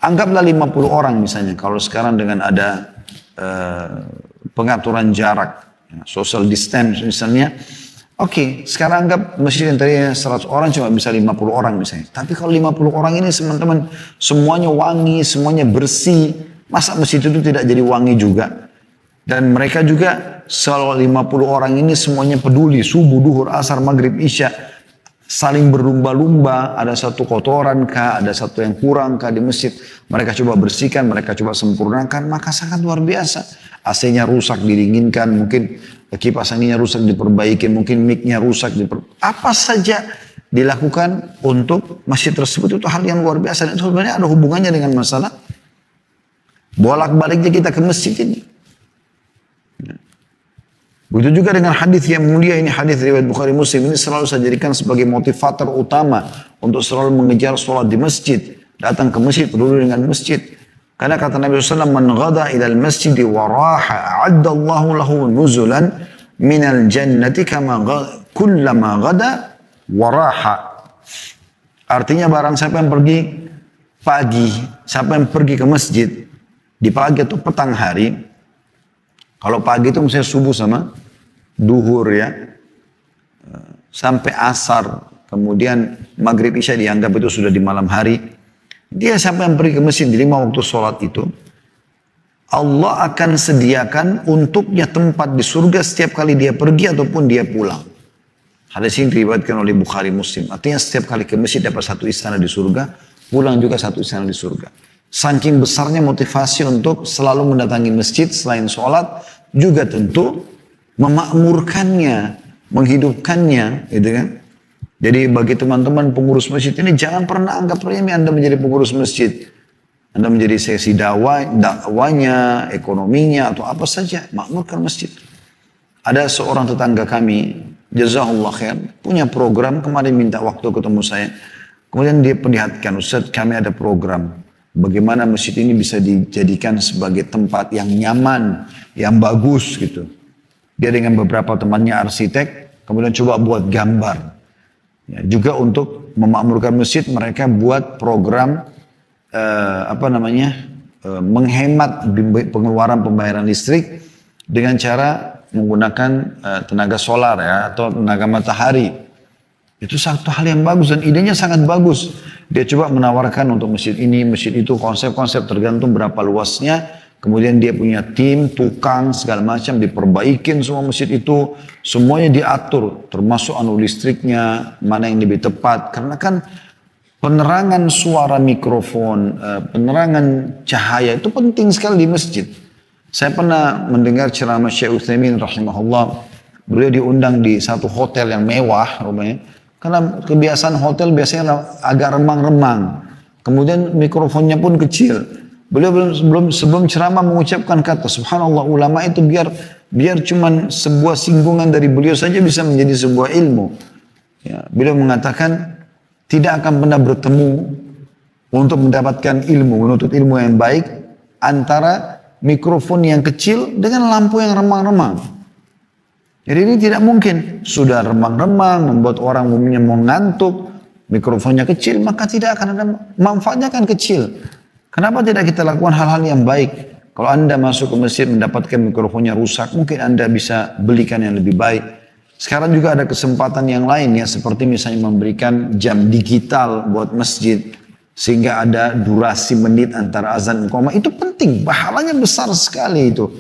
Anggaplah 50 orang misalnya, kalau sekarang dengan ada pengaturan jarak, ya, social distance misalnya, oke, sekarang anggap masjid yang tadinya 100 orang cuma bisa 50 orang misalnya. Tapi kalau 50 orang ini teman-teman semuanya wangi, semuanya bersih, masa masjid itu tidak jadi wangi juga? Dan mereka juga selalu 50 orang ini semuanya peduli, subuh, duhur, asar, maghrib, isya, saling berlumba-lumba, ada satu kotoran kah, ada satu yang kurang kah di masjid, mereka coba bersihkan, mereka coba sempurnakan, maka sangat luar biasa. AC-nya rusak didinginkan, mungkin kipas anginnya rusak diperbaiki, mungkin mic-nya rusak apa saja dilakukan untuk masjid tersebut, itu hal yang luar biasa. Dan itu sebenarnya ada hubungannya dengan masalah bolak-baliknya kita ke masjid ini. Begitu juga dengan hadis yang mulia ini, hadis riwayat Bukhari Muslim ini selalu saya jadikan sebagai motivator utama untuk selalu mengejar sholat di masjid, datang ke masjid, peduli dengan masjid. Karena kata Nabi SAW, man ghada ilal masjid wa raha a'addallahu lahu nuzulan minal jannati kama kullama ghada wa raha. Artinya barang siapa yang pergi pagi, siapa yang pergi ke masjid di pagi atau petang hari, kalau pagi itu misalnya subuh sama duhur, ya, sampai asar, kemudian maghrib isya dianggap itu sudah di malam hari. Dia sampai yang pergi ke masjid di 5 waktu sholat itu, Allah akan sediakan untuknya tempat di surga setiap kali dia pergi ataupun dia pulang. Hadis ini diriwayatkan oleh Bukhari Muslim. Artinya setiap kali ke masjid dapat satu istana di surga, pulang juga satu istana di surga. Saking besarnya motivasi untuk selalu mendatangi masjid selain sholat, juga tentu memakmurkannya, menghidupkannya, gitu kan. Jadi bagi teman-teman pengurus masjid ini, jangan pernah anggap remeh Anda menjadi pengurus masjid. Anda menjadi sesi dakwanya, ekonominya, atau apa saja, makmurkan masjid. Ada seorang tetangga kami, jazakallah khair, punya program, kemarin minta waktu ketemu saya. Kemudian dia perlihatkan, Ustaz, kami ada program. Bagaimana masjid ini bisa dijadikan sebagai tempat yang nyaman, yang bagus gitu. Dia dengan beberapa temannya arsitek, kemudian coba buat gambar. Ya, juga untuk memakmurkan masjid, mereka buat program menghemat pengeluaran pembayaran listrik dengan cara menggunakan tenaga solar, ya, atau tenaga matahari. Itu satu hal yang bagus dan idenya sangat bagus. Dia coba menawarkan untuk masjid ini, masjid itu, konsep-konsep tergantung berapa luasnya, kemudian dia punya tim, tukang, segala macam, diperbaikin semua masjid itu, semuanya diatur, termasuk listriknya, mana yang lebih tepat, karena kan penerangan suara mikrofon, penerangan cahaya itu penting sekali di masjid. Saya pernah mendengar ceramah Syekh Utsaimin rahimahullah, beliau diundang di satu hotel yang mewah, rumahnya, karena kebiasaan hotel biasanya agak remang-remang, kemudian mikrofonnya pun kecil. Beliau sebelum ceramah mengucapkan kata, subhanallah, ulama itu biar cuman sebuah singgungan dari beliau saja bisa menjadi sebuah ilmu. Ya, beliau mengatakan tidak akan pernah bertemu untuk mendapatkan ilmu, menuntut ilmu yang baik antara mikrofon yang kecil dengan lampu yang remang-remang. Jadi ini tidak mungkin. Sudah remang-remang membuat orang umumnya mau ngantuk, mikrofonnya kecil, maka tidak akan ada manfaatnya, kan kecil. Kenapa tidak kita lakukan hal-hal yang baik? Kalau Anda masuk ke masjid mendapatkan mikrofonnya rusak, mungkin Anda bisa belikan yang lebih baik. Sekarang juga ada kesempatan yang lain ya, seperti misalnya memberikan jam digital buat masjid, sehingga ada durasi menit antara azan dan iqamah. Itu penting, pahalanya besar sekali itu.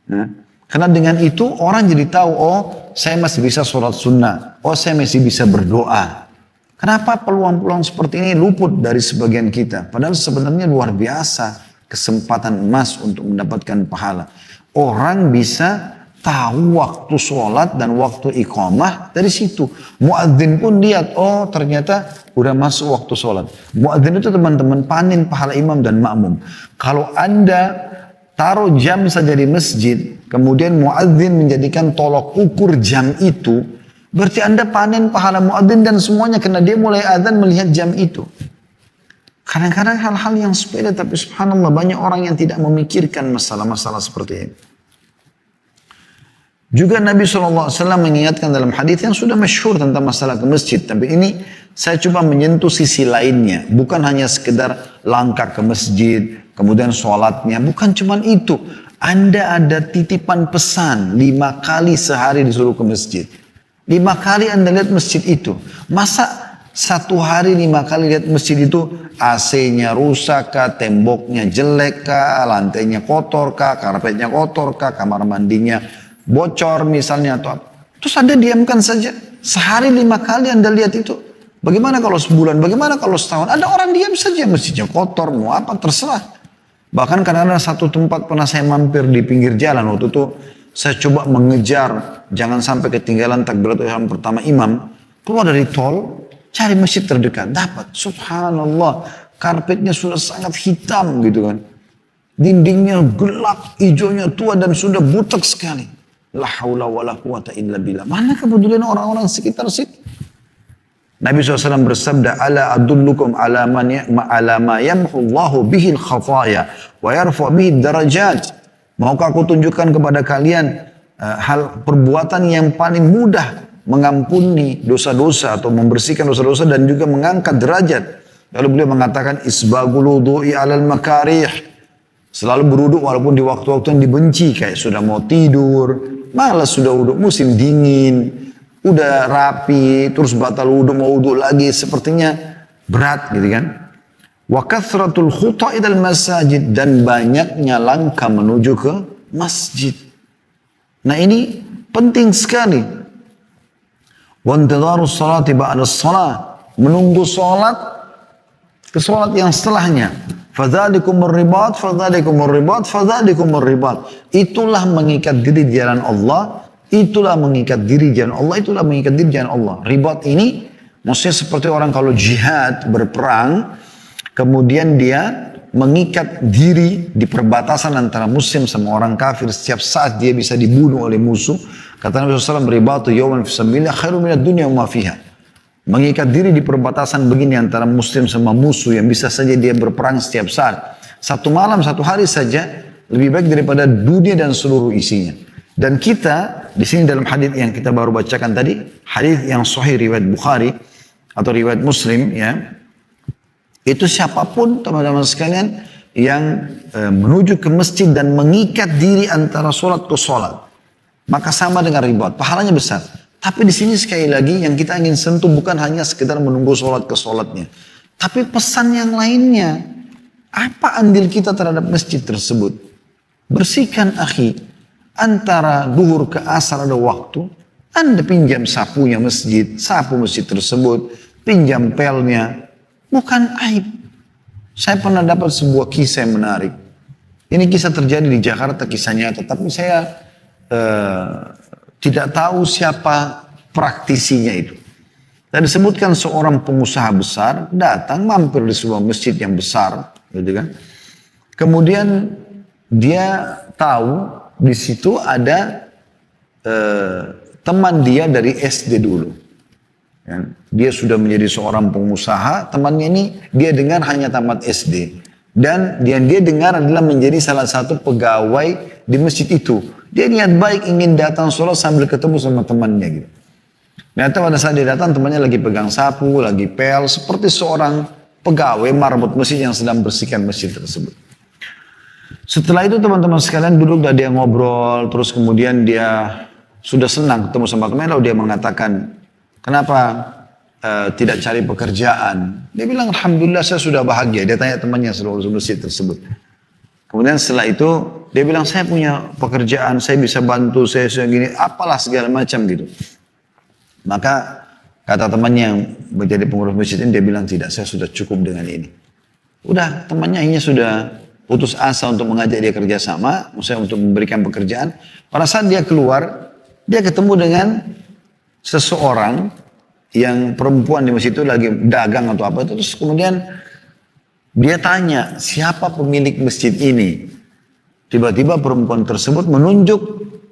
Nah, karena dengan itu orang jadi tahu, oh saya masih bisa sholat sunnah, oh saya masih bisa berdoa. Kenapa peluang-peluang seperti ini luput dari sebagian kita? Padahal sebenarnya luar biasa kesempatan emas untuk mendapatkan pahala. Orang bisa tahu waktu sholat dan waktu iqamah dari situ. Muadzin pun lihat, oh ternyata udah masuk waktu sholat. Muadzin itu teman-teman panen pahala imam dan makmum. Kalau Anda taruh jam saja di masjid, kemudian muadzin menjadikan tolok ukur jam itu, berarti Anda panen pahala muadzin dan semuanya, karena dia mulai azan melihat jam itu. Kadang-kadang hal-hal yang sepele, tapi subhanallah banyak orang yang tidak memikirkan masalah-masalah seperti ini. Juga Nabi SAW mengingatkan dalam hadis yang sudah masyhur tentang masalah ke masjid. Tapi ini saya coba menyentuh sisi lainnya. Bukan hanya sekedar langkah ke masjid, kemudian sholatnya. Bukan cuma itu. Anda ada titipan pesan 5 kali sehari disuruh ke masjid. 5 kali Anda lihat masjid itu. Masa 1 hari 5 kali lihat masjid itu AC-nya rusak kah, temboknya jelek kah, lantainya kotor kah, karpetnya kotor kah, kamar mandinya bocor misalnya atau apa. Terus Anda diamkan saja. Sehari 5 kali Anda lihat itu. Bagaimana kalau sebulan, bagaimana kalau setahun? Ada orang diam saja, masjidnya kotor, mau apa, terserah. Bahkan kadang-kadang satu tempat pernah saya mampir di pinggir jalan, waktu itu saya coba mengejar, jangan sampai ketinggalan takbiratul ihram pertama imam. Keluar dari tol, cari masjid terdekat. Dapat, subhanallah, karpetnya sudah sangat hitam gitu kan. Dindingnya gelap, hijaunya tua dan sudah butek sekali. La haula wa la quwata illa billah. Mana kepedulian orang-orang sekitar situ? Nabi SAW bersabda, ala adullukum ala ma yamhu Allahu bihil khataya wa yarfa bihi darajat. Maukah aku tunjukkan kepada kalian hal perbuatan yang paling mudah mengampuni dosa-dosa atau membersihkan dosa-dosa dan juga mengangkat derajat. Lalu beliau mengatakan isbagul wudu'i 'alal makarih. Selalu berwudu walaupun di waktu-waktu yang dibenci, kayak sudah mau tidur, malas sudah wudu, musim dingin, udah rapi, terus batal wudu mau wudu lagi, sepertinya berat gitu kan. Wa kathratul khuta'i ilal masajid, dan banyaknya langkah menuju ke masjid. Nah ini penting sekali. Wa intidharus salati ba'da shalah, menunggu salat ke salat yang setelahnya. Fadzalikumur ribat, fadzalikumur ribat, fadzalikumur ribat. Itulah mengikat diri di jalan Allah, itulah mengikat diri di jalan Allah, itulah mengikat diri di jalan Allah. Ribat ini maksudnya seperti orang kalau jihad, berperang, kemudian dia mengikat diri di perbatasan antara muslim sama orang kafir. Setiap saat dia bisa dibunuh oleh musuh. Kata Nabi SAW, ribatu yawman fisabilillah khairu minad dunya wa ma fiha. Mengikat diri di perbatasan begini antara muslim sama musuh yang bisa saja dia berperang setiap saat. 1 malam, 1 hari saja lebih baik daripada dunia dan seluruh isinya. Dan kita di sini dalam hadis yang kita baru bacakan tadi, hadis yang sahih riwayat Bukhari atau riwayat Muslim ya. Itu siapapun teman-teman sekalian yang menuju ke masjid dan mengikat diri antara sholat ke sholat, maka sama dengan ribat, pahalanya besar. Tapi di sini sekali lagi yang kita ingin sentuh bukan hanya sekedar menunggu sholat ke sholatnya, tapi pesan yang lainnya. Apa andil kita terhadap masjid tersebut? bersihkan akhi. Antara duhur ke asar ada waktu, Anda pinjam sapunya masjid, sapu masjid tersebut, pinjam pelnya, bukan aib. Saya pernah dapat sebuah kisah yang menarik. Ini kisah terjadi di Jakarta, kisah nyata, tapi saya tidak tahu siapa praktisinya itu. Dan disebutkan seorang pengusaha besar datang mampir di sebuah masjid yang besar, gitu kan. Kemudian dia tahu di situ ada teman dia dari SD dulu. Ya. Dia sudah menjadi seorang pengusaha, temannya ini dia dengar hanya tamat SD. Dan yang dia dengar adalah menjadi salah satu pegawai di masjid itu. Dia niat baik ingin datang sholat sambil ketemu sama temannya gitu. Ternyata pada saat dia datang temannya lagi pegang sapu, lagi pel, seperti seorang pegawai marbot masjid yang sedang bersihkan masjid tersebut. Setelah itu teman-teman sekalian duduk dan dia ngobrol, terus kemudian dia sudah senang ketemu sama temannya, lalu dia mengatakan, kenapa tidak cari pekerjaan? Dia bilang, alhamdulillah saya sudah bahagia. Dia tanya temannya seluruh masjid tersebut. Kemudian setelah itu dia bilang, saya punya pekerjaan, saya bisa bantu, saya gini, apalah segala macam gitu. Maka kata temannya yang menjadi pengurus masjid ini, dia bilang, tidak, saya sudah cukup dengan ini. Udah, temannya ini sudah putus asa untuk mengajak dia kerjasama, maksudnya untuk memberikan pekerjaan. Pada saat dia keluar, dia ketemu dengan seseorang yang perempuan di masjid itu lagi dagang atau apa itu. Terus kemudian dia tanya, siapa pemilik masjid ini? Tiba-tiba perempuan tersebut menunjuk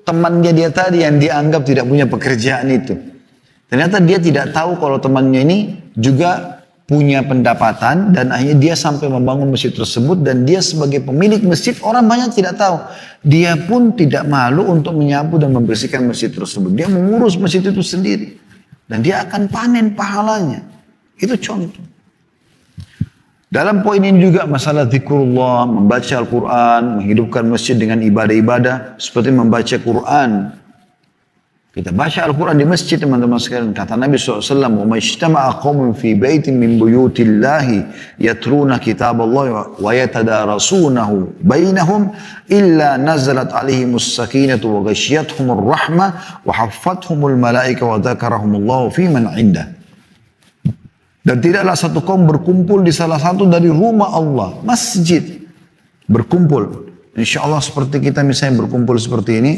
temannya dia tadi yang dianggap tidak punya pekerjaan itu. Ternyata dia tidak tahu kalau temannya ini juga punya pendapatan dan akhirnya dia sampai membangun masjid tersebut dan dia sebagai pemilik masjid orang banyak tidak tahu. Dia pun tidak malu untuk menyapu dan membersihkan masjid tersebut. Dia mengurus masjid itu sendiri dan dia akan panen pahalanya. Itu contoh. Dalam poin ini juga masalah zikrullah, membaca Al-Quran, menghidupkan masjid dengan ibadah-ibadah seperti membaca Quran. Kita baca Al-Quran di masjid teman-teman sekalian. Kata Nabi SAW, وَمَا اجْتَمَعَ قَوْمٌ فِي بَيْتٍ مِّن بُيُوتِ اللَّهِ يَتْلُونَ كِتَابَ اللَّهِ وَيَتَدَارَسُونَهُ بَيْنَهُمْ إِلَّا نَزَلَتْ عَلَيْهِمُ السَّكِينَةُ وَغَشِيَتْهُمُ الرَّحْمَةُ وَحَفَّتْهُمُ الْمَلَائِكَةُ وَذَكَرَهُمُ اللَّهُ فِي مَنْ عِنْدَهُ. Dan tidaklah satu kaum berkumpul di salah satu dari rumah Allah, masjid, berkumpul. Insya Allah seperti kita misalnya berkumpul seperti ini,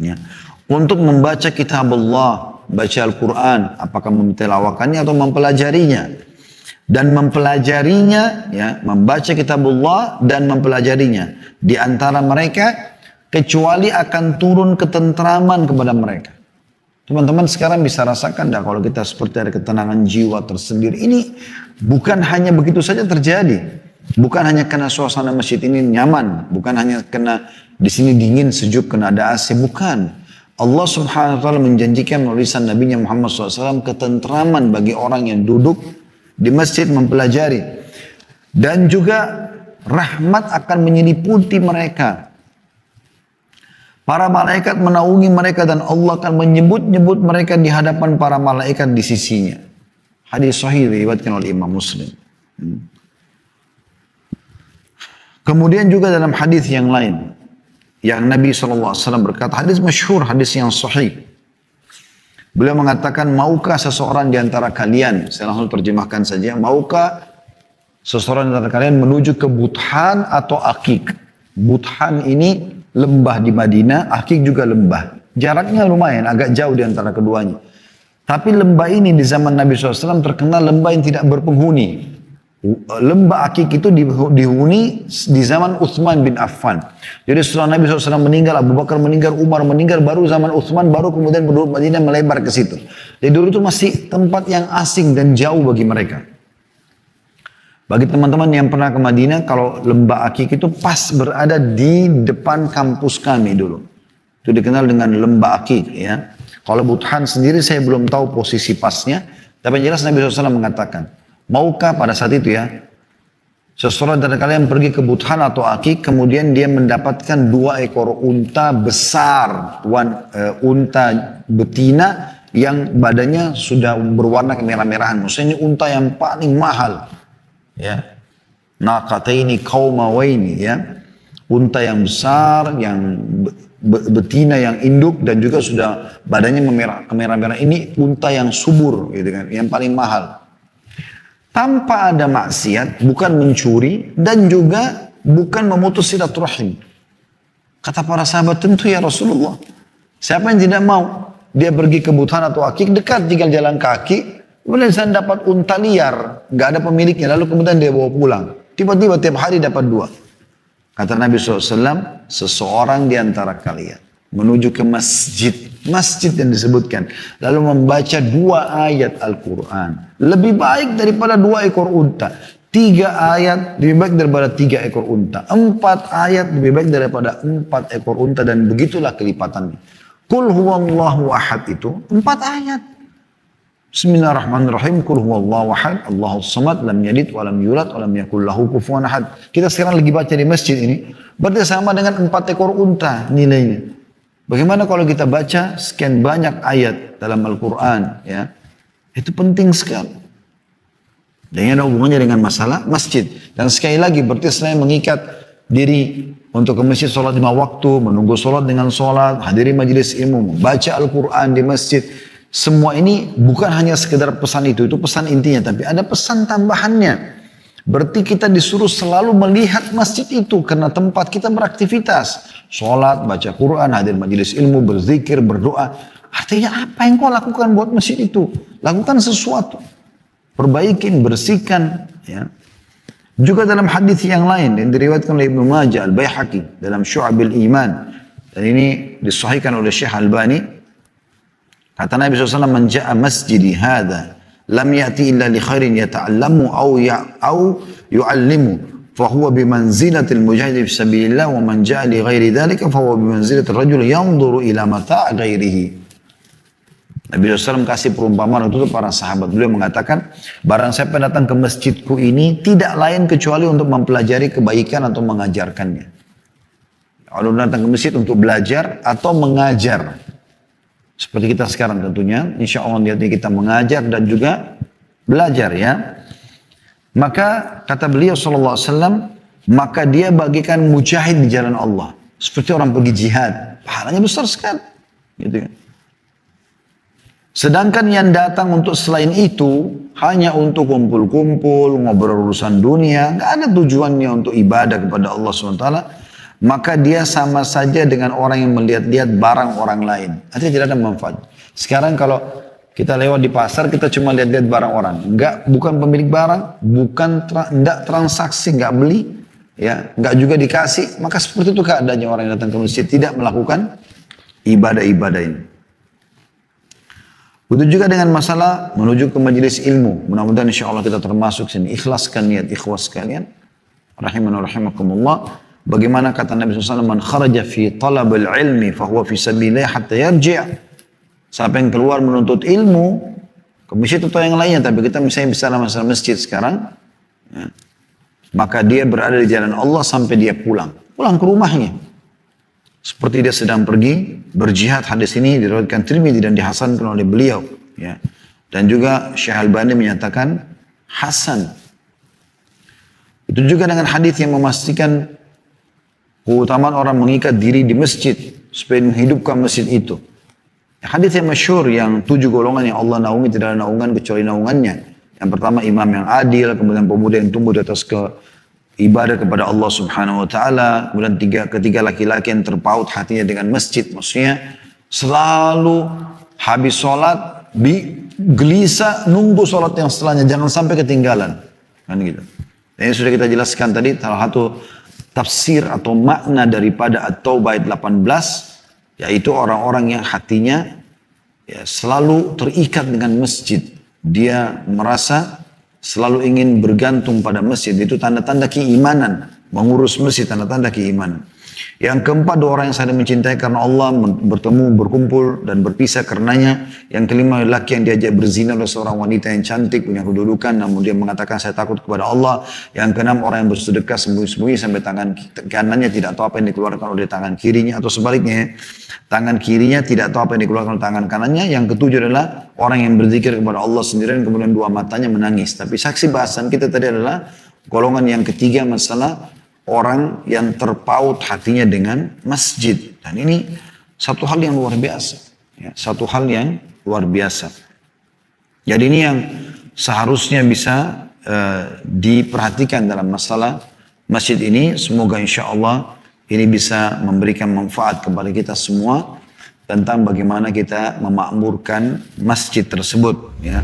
ya, untuk membaca kitab Allah, baca Al-Quran, apakah mentelawakannya atau mempelajarinya. Dan mempelajarinya, ya, membaca kitab Allah dan mempelajarinya. Di antara mereka, kecuali akan turun ketentraman kepada mereka. Teman-teman sekarang bisa rasakan dah kalau kita seperti ada ketenangan jiwa tersendiri. Ini bukan hanya begitu saja terjadi. Bukan hanya karena suasana masjid ini nyaman. Bukan hanya karena di sini dingin, sejuk, karena ada AC. Bukan. Allah subhanahu wa ta'ala menjanjikan melalui lisan Nabi Muhammad SAW ketentraman bagi orang yang duduk di masjid mempelajari. Dan juga rahmat akan menyeliputi mereka. Para malaikat menaungi mereka dan Allah akan menyebut-nyebut mereka di hadapan para malaikat di sisinya. Hadis sahih diriwayatkan oleh Imam Muslim. Kemudian juga dalam hadis yang lain, yang Nabi SAW berkata, hadis masyhur, hadis yang sahih. Beliau mengatakan, maukah seseorang di antara kalian, saya langsung terjemahkan saja, maukah seseorang di antara kalian menuju ke Buthan atau Akik? Buthan ini lembah di Madinah, Akik juga lembah. Jaraknya lumayan, agak jauh di antara keduanya. Tapi lembah ini di zaman Nabi SAW terkenal lembah yang tidak berpenghuni. Lembah Akik itu dihuni di zaman Utsman bin Affan. Jadi setelah Nabi SAW meninggal, Abu Bakar meninggal, Umar meninggal, baru zaman Utsman, baru kemudian penduduk Madinah melebar ke situ. Jadi dulu itu masih tempat yang asing dan jauh bagi mereka. Bagi teman-teman yang pernah ke Madinah, kalau lembah Akik itu pas berada di depan kampus kami dulu. Itu dikenal dengan lembah Akik, ya. Kalau Buthan sendiri saya belum tahu posisi pasnya, tapi yang jelas Nabi SAW mengatakan, maukah pada saat itu ya, seseorang dari kalian pergi ke Buthan atau Akik, kemudian dia mendapatkan 2 ekor unta besar, unta betina yang badannya sudah berwarna kemerah-merahan. Maksudnya ini unta yang paling mahal. Ya, naqataini qaumawaini, ya, unta yang besar, yang betina yang induk dan juga sudah badannya kemerah-merah. Ini unta yang subur gitu kan, yang paling mahal. Tanpa ada maksiat, bukan mencuri dan juga bukan memutus silaturahim. Kata para sahabat, tentu ya Rasulullah. Siapa yang tidak mau? Dia pergi ke Butan atau Akik, dekat tinggal jalan kaki. Kemudian saya dapat unta liar, nggak ada pemiliknya. Lalu kemudian dia bawa pulang. Tiba-tiba tiap hari dapat 2. Kata Nabi SAW, seseorang di antara kalian menuju ke masjid. Masjid yang disebutkan. Lalu membaca 2 ayat Al-Quran. Lebih baik daripada 2 ekor unta. 3 ayat lebih baik daripada 3 ekor unta. 4 ayat lebih baik daripada 4 ekor unta. Dan begitulah kelipatannya. Qul huwallahu ahad itu 4 ayat. Bismillahirrahmanirrahim. Qul huwallahu ahad, Allahus samad, lam yalid wa lam yulad wa lam yakul lahu kufuwan ahad. Kita sekarang lagi baca di masjid ini, berarti sama dengan 4 ekor unta nilainya. Bagaimana kalau kita baca sekian banyak ayat dalam Al-Quran, ya? Itu penting sekali. Dan ada hubungannya dengan masalah masjid. Dan sekali lagi, berarti selain mengikat diri untuk ke masjid sholat 5 waktu, menunggu sholat dengan sholat, hadiri majelis ilmu, membaca Al-Quran di masjid. Semua ini bukan hanya sekedar pesan itu pesan intinya, tapi ada pesan tambahannya. Berarti kita disuruh selalu melihat masjid itu karena tempat kita beraktivitas. Sholat, baca Quran, hadir majelis ilmu, berzikir, berdoa. Artinya apa yang kau lakukan buat masjid itu? Lakukan sesuatu. Perbaikin, bersihkan. Ya. Juga dalam hadis yang lain yang diriwayatkan oleh Ibnu Majah, Al-Baihaqi dalam Syu'abil Iman. Dan ini disahihkan oleh Syekh Albani. Kata Nabi SAW, man ja'a masjidi hadha lam ya'ti illa li khairin yata'allamu au yu'allimu fahuwa bimanzilatil mujahidi fi sabilillah wa man ja'a li ghairi dhalika fahuwa bimanzilatil rajul yanzuru ila mata' ghairihi. Nabi SAW kasih perumpamaan untuk para sahabat. Beliau mengatakan, barang siapa datang ke masjidku ini tidak lain kecuali untuk mempelajari kebaikan atau mengajarkannya. Kalau datang ke masjid untuk belajar atau mengajar. Seperti kita sekarang tentunya, insya Allah niatnya kita mengajar dan juga belajar ya. Maka kata beliau SAW, maka dia bagikan mujahid di jalan Allah. Seperti orang pergi jihad, pahalanya besar sekali. Gitu kan. Sedangkan yang datang untuk selain itu, hanya untuk kumpul-kumpul, ngobrol urusan dunia, gak ada tujuannya untuk ibadah kepada Allah SWT. Maka dia sama saja dengan orang yang melihat-lihat barang orang lain. Artinya tidak ada manfaat. Sekarang kalau kita lewat di pasar, kita cuma lihat-lihat barang orang. Bukan pemilik barang, enggak transaksi, enggak beli, ya, enggak juga dikasih. Maka seperti itu keadaannya orang yang datang ke masjid, tidak melakukan ibadah-ibadah ini. Begitu juga dengan masalah menuju ke majelis ilmu. Mudah-mudahan insya Allah kita termasuk sini. Ikhlaskan niat ikhwas sekalian. Rahimana rahimakumullah. Bagaimana kata Nabi SAW, man kharaja fi talabul ilmi fahuwa fi sabilillah hatta yarji'. Siapa yang keluar menuntut ilmu ke masjid atau yang lainnya, tapi kita misalnya bisa masalah masjid sekarang, ya, maka dia berada di jalan Allah sampai dia pulang ke rumahnya. Seperti dia sedang pergi berjihad. Hadis ini diriwayatkan Tirmidzi dan dihasankan oleh beliau, ya. Dan juga Syekh Albani menyatakan hasan. Itu juga dengan hadis yang memastikan keutamaan orang mengikat diri di masjid supaya menghidupkan masjid itu. Hadis yang masyhur yang 7 golongan yang Allah naungi, tidak ada naungan kecuali naungannya. Yang pertama imam yang adil, kemudian pemuda yang tumbuh di atas ibadah kepada Allah Subhanahu wa taala, kemudian ketiga laki-laki yang terpaut hatinya dengan masjid. Maksudnya selalu habis sholat gelisah nunggu sholat yang setelahnya, jangan sampai ketinggalan. Kan gitu. Dan ini sudah kita jelaskan tadi, salah satu tafsir atau makna daripada At-Taubah ayat 18, yaitu orang-orang yang hatinya ya, selalu terikat dengan masjid. Dia merasa selalu ingin bergantung pada masjid. Itu tanda-tanda keimanan. Mengurus masjid, tanda-tanda keimanan. Yang keempat, 2 orang yang saling mencintai karena Allah, bertemu, berkumpul, dan berpisah karenanya. Yang kelima, lelaki yang diajak berzina oleh seorang wanita yang cantik, punya kedudukan, namun dia mengatakan saya takut kepada Allah. Yang keenam, orang yang bersedekah sembunyi-sembunyi sampai tangan kanannya tidak tahu apa yang dikeluarkan oleh tangan kirinya, atau sebaliknya, tangan kirinya tidak tahu apa yang dikeluarkan oleh tangan kanannya. Yang ketujuh adalah orang yang berzikir kepada Allah sendirian, kemudian 2 matanya menangis. Tapi saksi bahasan kita tadi adalah golongan yang ketiga, masalah orang yang terpaut hatinya dengan masjid. Dan ini satu hal yang luar biasa. Ya, satu hal yang luar biasa. Jadi ini yang seharusnya bisa diperhatikan dalam masalah masjid ini. Semoga insya Allah ini bisa memberikan manfaat kepada kita semua tentang bagaimana kita memakmurkan masjid tersebut. Ya.